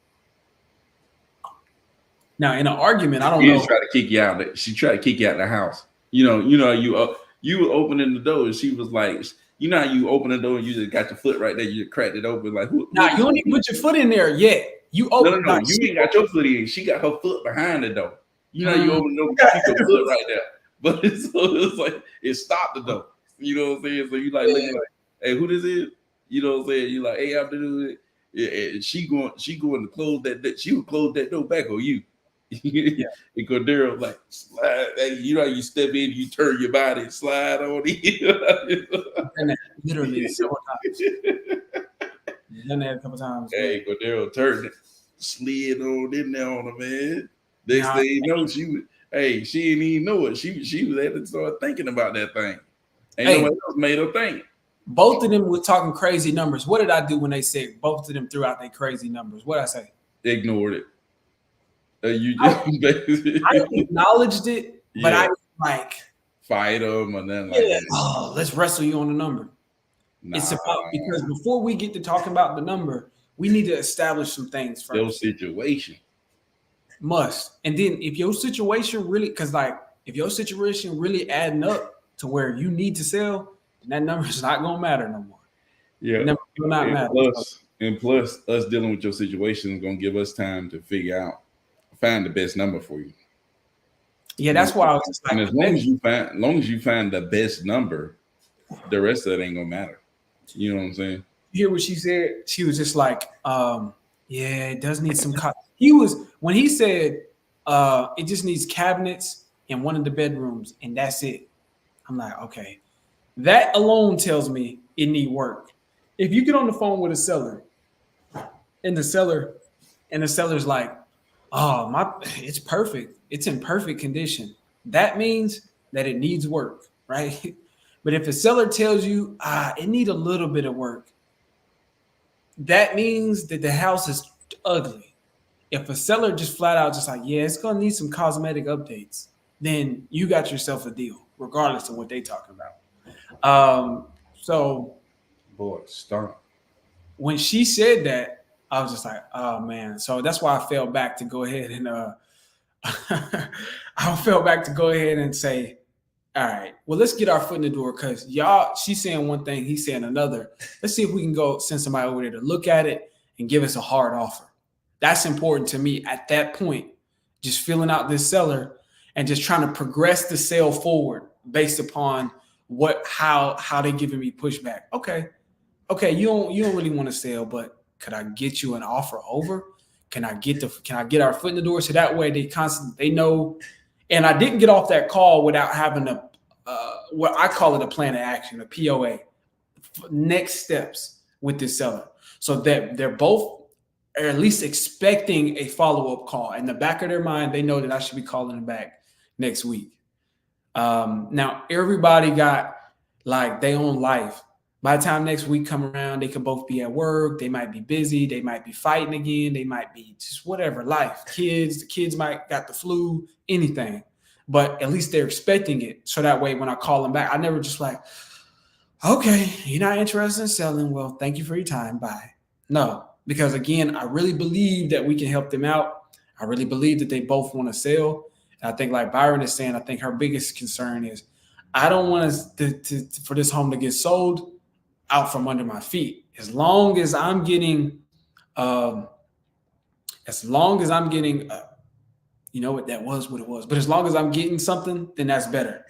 B: Now in an argument, I don't know.
A: She tried to kick you out. She tried to kick you out of the house. You were opening the door and she was like, you know how you open the door and you just got your foot right there, you cracked it open like who?
B: Nah, you don't even put your foot in there yet. You open.
A: No. You ain't got your foot in. She got her foot behind the door. You know you open the door, you keep your foot right there. But it's like it stopped the door. You know what I'm saying? So you like looking like, hey, who this is? You know what I'm saying? You like, hey, I'm doing it. And she going to close that. She would close that door back on you. Yeah. And Cordero like slide. You know how you step in, you turn your body and slide on it.
B: Literally several times. Done that a couple times.
A: Hey, Cordero turned it, slid on in there on her, man. Next thing you know, she didn't even know it. She was able to start thinking about that thing. Ain't nobody else made her think.
B: Both of them were talking crazy numbers. What did I do when they said both of them threw out their crazy numbers? What did I say?
A: Ignored it.
B: I acknowledged it, but I didn't like
A: fight them and then like,
B: let's wrestle you on the number. Nah. It's about because before we get to talking about the number, we need to establish some things first.
A: Your situation
B: must, and then if your situation really, because like if your situation really adding up to where you need to sell, then that number is not gonna matter no more.
A: Yeah,
B: number will not matter.
A: Plus, us dealing with your situation is gonna give us time to find the best number for you.
B: Yeah, that's why I was just like,
A: and as long as you find the best number, the rest of it ain't gonna matter. You know what I'm saying?
B: You hear what she said? She was just like, yeah, it does need some. When he said it just needs cabinets in one of the bedrooms and that's it. I'm like, okay, that alone tells me it need work. If you get on the phone with a seller, and the seller's like, oh, it's perfect. It's in perfect condition. That means that it needs work, right? But if a seller tells you, it need a little bit of work, that means that the house is ugly. If a seller just flat out just like, yeah, it's going to need some cosmetic updates, then you got yourself a deal, regardless of what they talking about. So
A: boy, stop.
B: When she said that, I was just like, oh man. So that's why I fell back to go ahead and say, all right, well, let's get our foot in the door because she's saying one thing, he's saying another. Let's see if we can go send somebody over there to look at it and give us a hard offer. That's important to me at that point, just filling out this seller and just trying to progress the sale forward based upon how they giving me pushback. Okay, you don't really want to sell, but could I get you an offer over? Can I get our foot in the door so that way they know? And I didn't get off that call without having what I call it a plan of action, a POA, next steps with this seller, so that they're both at least expecting a follow-up call. In the back of their mind, they know that I should be calling them back next week. Now, everybody got like their own life. By the time next week come around, they could both be at work. They might be busy. They might be fighting again. They might be just whatever, life. The kids might got the flu, anything. But at least they're expecting it. So that way, when I call them back, I never just like, okay, you're not interested in selling. Well, thank you for your time. Bye. No, because again, I really believe that we can help them out. I really believe that they both want to sell. And I think like Byron is saying, I think her biggest concern is, I don't want for this home to get sold out from under my feet. As long as I'm getting, you know what, that was what it was. But as long as I'm getting something, then that's better.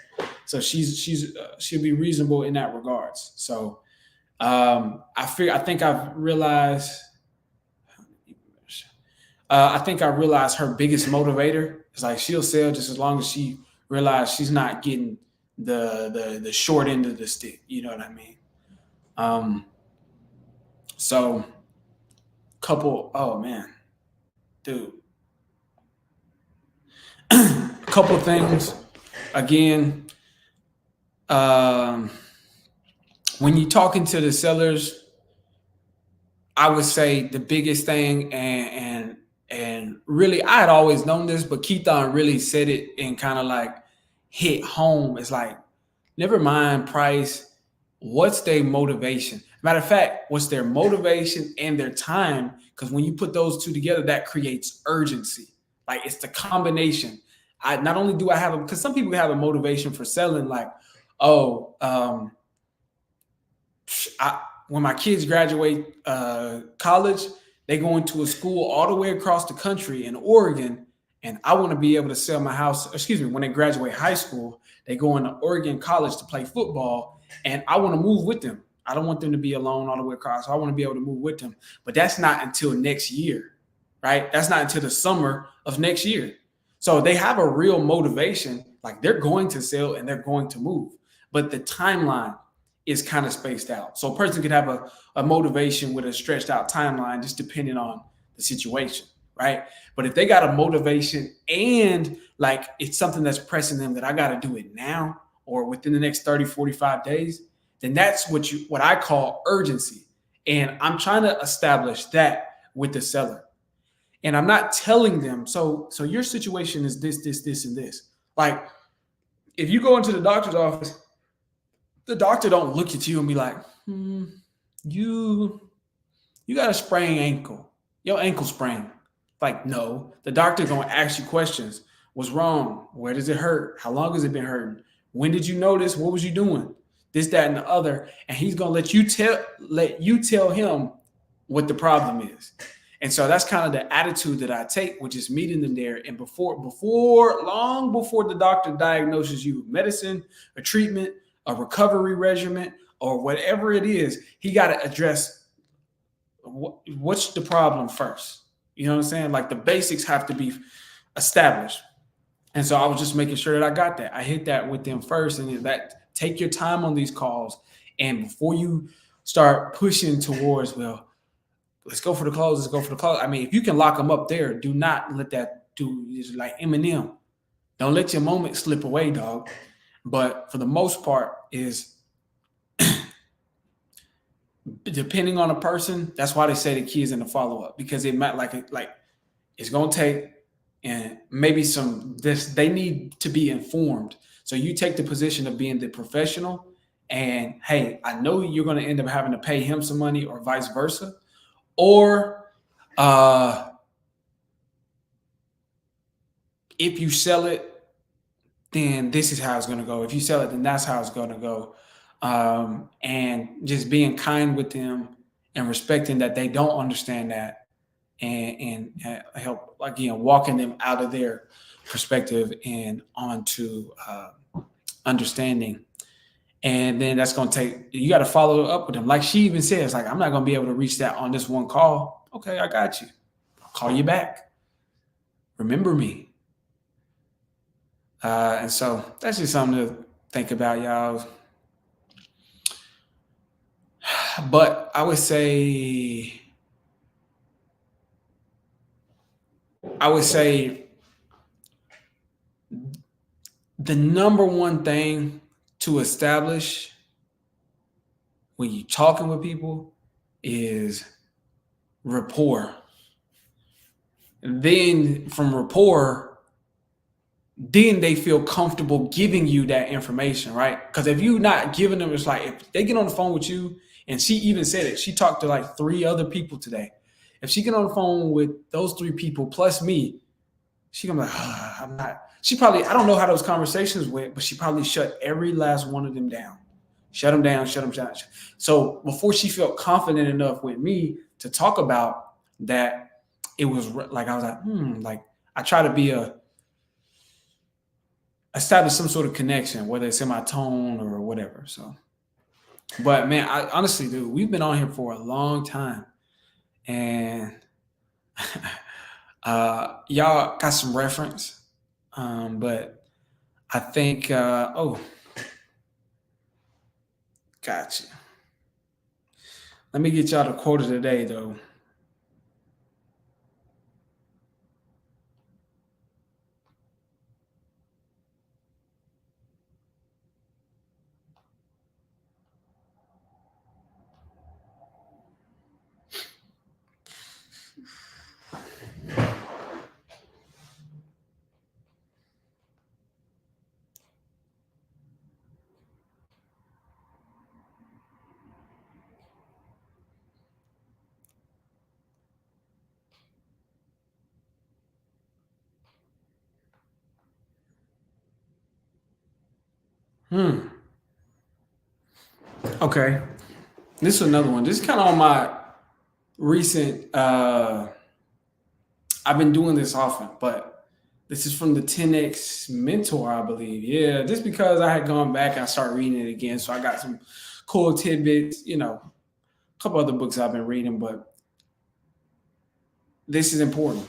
B: So she'll be reasonable in that regards. So I think I realized her biggest motivator is like she'll sell just as long as she realizes she's not getting the short end of the stick. You know what I mean? So oh man, dude. A couple of things. Again, when you're talking to the sellers, I would say the biggest thing, and really, I had always known this, but Keithon really said it and kind of like hit home. It's like, never mind price. What's their motivation? Matter of fact, what's their motivation and their time? Because when you put those two together, that creates urgency. Like, it's the combination. Not only do I have because some people have a motivation for selling, like, when my kids graduate college, they go into a school all the way across the country in Oregon, and I want to be able to sell my house. Excuse me, when they graduate high school, they go into Oregon College to play football, and I want to move with them. I don't want them to be alone all the way across. So I want to be able to move with them. But that's not until next year, right? That's not until the summer of next year. So they have a real motivation, like they're going to sell and they're going to move. But the timeline is kind of spaced out. So a person could have a motivation with a stretched out timeline, just depending on the situation, right? But if they got a motivation and like it's something that's pressing them that I got to do it now or within the next 30, 45 days, then that's what I call urgency. And I'm trying to establish that with the seller. And I'm not telling them, so your situation is this, and this. Like, if you go into the doctor's office, the doctor don't look at you and be like, you got a sprained ankle. Your ankle sprained. Like, no. The doctor going to ask you questions. What's wrong? Where does it hurt? How long has it been hurting? When did you notice? What was you doing? This, that, and the other. And he's going to let you tell him what the problem is. And so that's kind of the attitude that I take, which is meeting them there. And long before the doctor diagnoses you with medicine, a treatment, a recovery regimen, or whatever it is, he got to address what's the problem first. You know what I'm saying? Like, the basics have to be established. And so I was just making sure that I got that. I hit that with them first. And that, take your time on these calls. And before you start pushing towards, well, let's go for the close. Let's go for the close. I mean, if you can lock them up there, do not let that is like Eminem. Don't let your moment slip away, dog. But for the most part, is depending on a person. That's why they say the key is in the follow up, because it might like it's gonna take, and maybe they need to be informed. So you take the position of being the professional, and hey, I know you're gonna end up having to pay him some money, or vice versa. Or if you sell it, then this is how it's going to go. If you sell it, then that's how it's going to go. And just being kind with them and respecting that they don't understand that, and help, again, walking them out of their perspective and onto understanding. And then that's going to take, you got to follow up with them. Like she even says, like, I'm not going to be able to reach that on this one call. Okay, I got you. I'll call you back. Remember me. And so that's just something to think about, y'all. But I would say the number one thing to establish when you're talking with people is rapport. And then from rapport, then they feel comfortable giving you that information, right? Because if you're not giving them, it's like if they get on the phone with you, and she even said it, she talked to like 3 other people today. If she get on the phone with those 3 people plus me, she gonna be like, I'm not. She probably, I don't know how those conversations went, but she probably shut every last one of them down. Shut them down, shut them down. So before she felt confident enough with me to talk about that, it was like, I was like, like I try to be establish some sort of connection, whether it's in my tone or whatever. So, but man, I honestly, dude, we've been on here for a long time, and y'all got some reference, but I think, oh, gotcha. Let me get y'all the quote of the day, though. Okay. This is another one. This is kind of on my recent, I've been doing this often, but this is from the 10X Mentor, I believe. Yeah, just because I had gone back and I started reading it again. So I got some cool tidbits, a couple other books I've been reading, but this is important.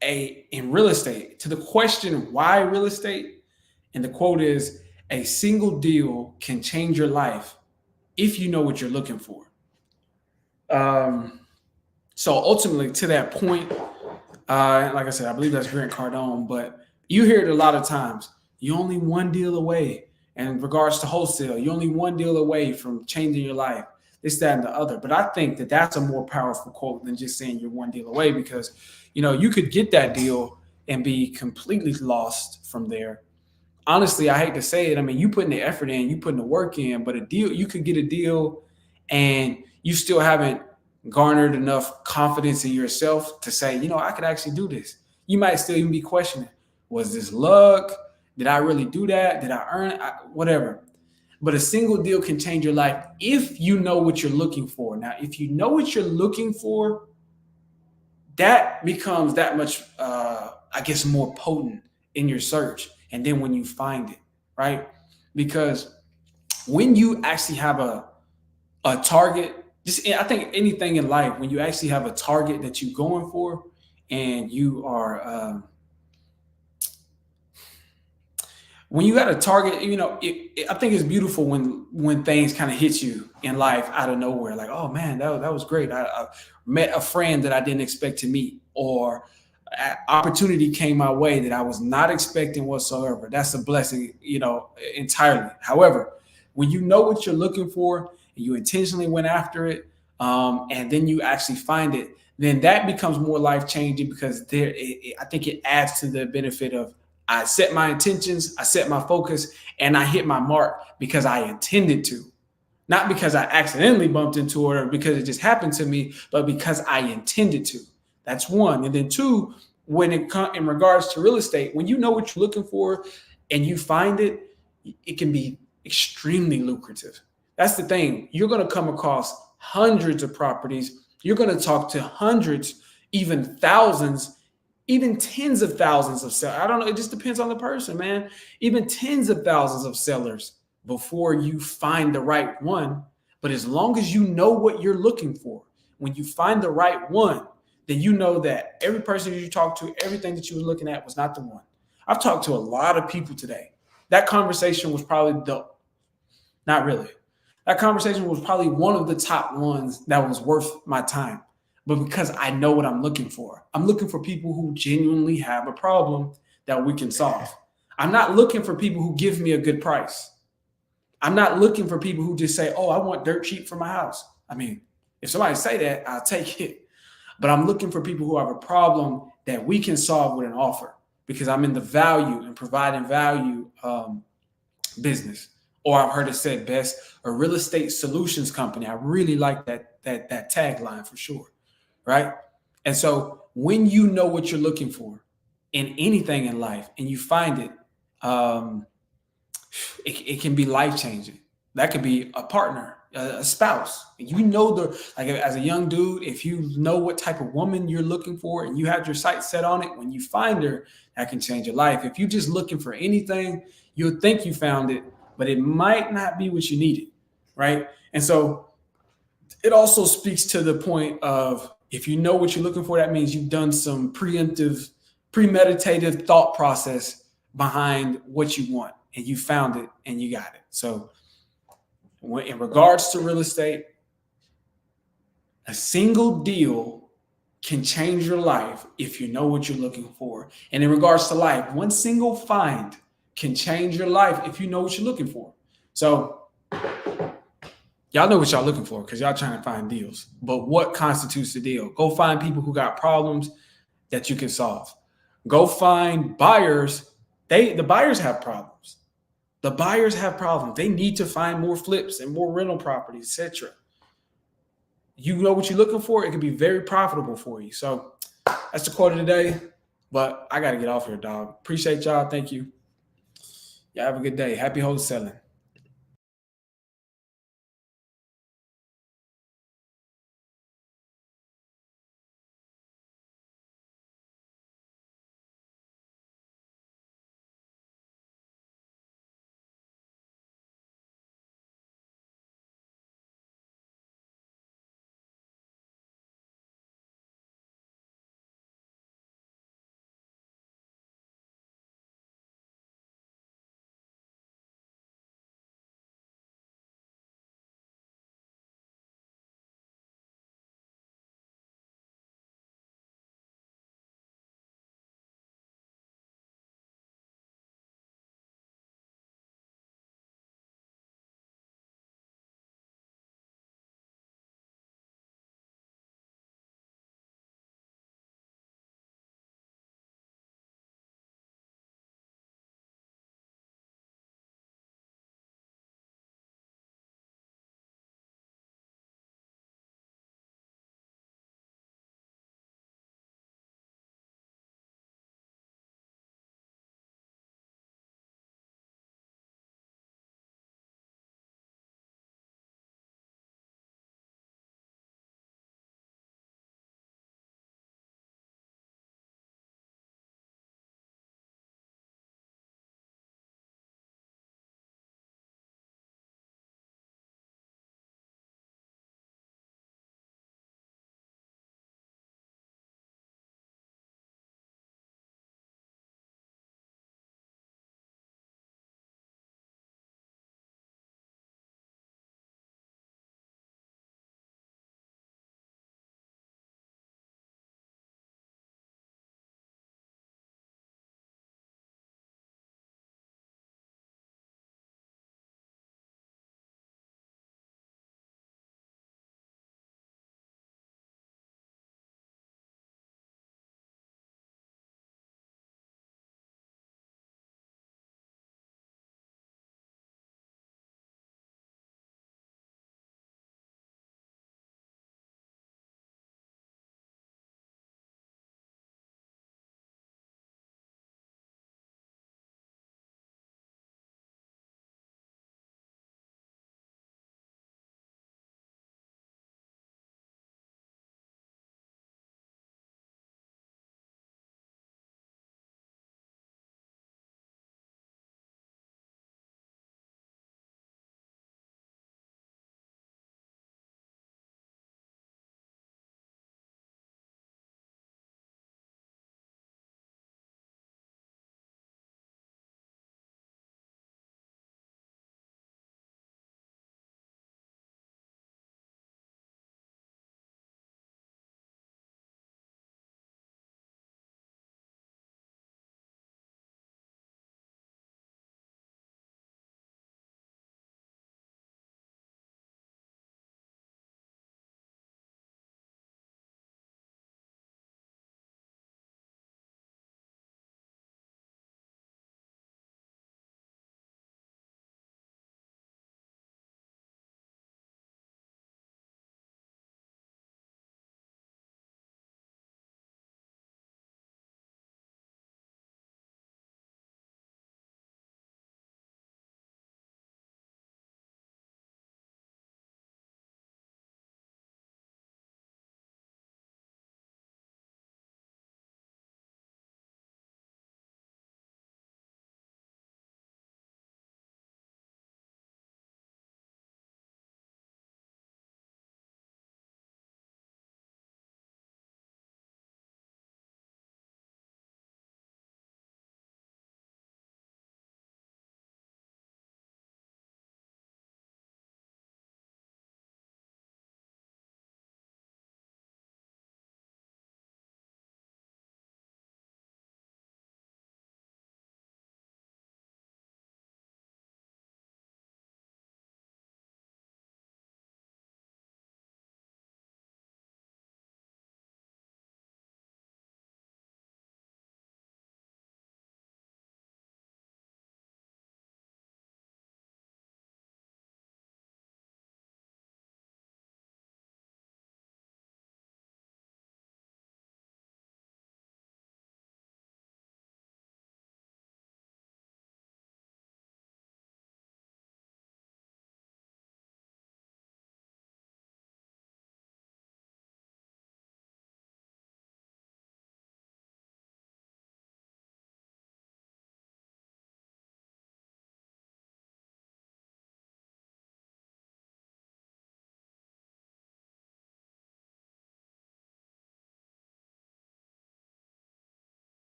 B: In real estate, to the question, why real estate? And the quote is, a single deal can change your life if you know what you're looking for. So ultimately, to that point, like I said, I believe that's Grant Cardone, but you hear it a lot of times. You're only one deal away. And in regards to wholesale, you're only one deal away from changing your life, this, that, and the other. But I think that that's a more powerful quote than just saying you're one deal away, because, you could get that deal and be completely lost from there. Honestly, I hate to say it. I mean, you putting the effort in, you putting the work in, but a deal, you could get a deal and you still haven't garnered enough confidence in yourself to say, I could actually do this. You might still even be questioning, was this luck? Did I really do that? Did I earn it? Whatever. But a single deal can change your life if you know what you're looking for. Now, if you know what you're looking for, that becomes that much, more potent in your search. And then when you find it, right? Because when you actually have a target, I think anything in life, when you actually have a target that you're going for, and you are, when you got a target, I think it's beautiful when things kind of hit you in life out of nowhere. Like, oh man, that was great. I met a friend that I didn't expect to meet, or opportunity came my way that I was not expecting whatsoever. That's a blessing, entirely. However, when you know what you're looking for and you intentionally went after it, and then you actually find it, then that becomes more life-changing, because I think it adds to the benefit of, I set my intentions, I set my focus, and I hit my mark because I intended to. Not because I accidentally bumped into it or because it just happened to me, but because I intended to. That's one. And then two, when it comes in regards to real estate, when you know what you're looking for and you find it, it can be extremely lucrative. That's the thing. You're going to come across hundreds of properties. You're going to talk to hundreds, even thousands, even tens of thousands of sellers. I don't know. It just depends on the person, man. Even tens of thousands of sellers before you find the right one. But as long as you know what you're looking for, when you find the right one, then you know that every person that you talk to, everything that you were looking at was not the one. I've talked to a lot of people today. That conversation was probably not really. That conversation was probably one of the top ones that was worth my time. But because I know what I'm looking for. I'm looking for people who genuinely have a problem that we can solve. I'm not looking for people who give me a good price. I'm not looking for people who just say, oh, I want dirt cheap for my house. I mean, if somebody say that, I'll take it. But I'm looking for people who have a problem that we can solve with an offer, because I'm in the value and providing value business. Or I've heard it said best, a real estate solutions company. I really like that tagline for sure, right? And so when you know what you're looking for in anything in life and you find it, it can be life changing. That could be a partner, a spouse. You know, like as a young dude, if you know what type of woman you're looking for and you have your sights set on it, when you find her, that can change your life. If you're just looking for anything, you'll think you found it, but it might not be what you needed, right? And so it also speaks to the point of, if you know what you're looking for, that means you've done some premeditative thought process behind what you want, and you found it and you got it. So in regards to real estate, a single deal can change your life if you know what you're looking for. And in regards to life, one single find can change your life if you know what you're looking for. So y'all know what y'all looking for because y'all trying to find deals. But what constitutes a deal? Go find people who got problems that you can solve. Go find buyers. The buyers have problems. The buyers have problems. They need to find more flips and more rental properties, etc. You know what you're looking for, it can be very profitable for you. So that's the quote of the day. But I got to get off here, dog. Appreciate y'all. Thank you. Y'all have a good day. Happy wholesaling.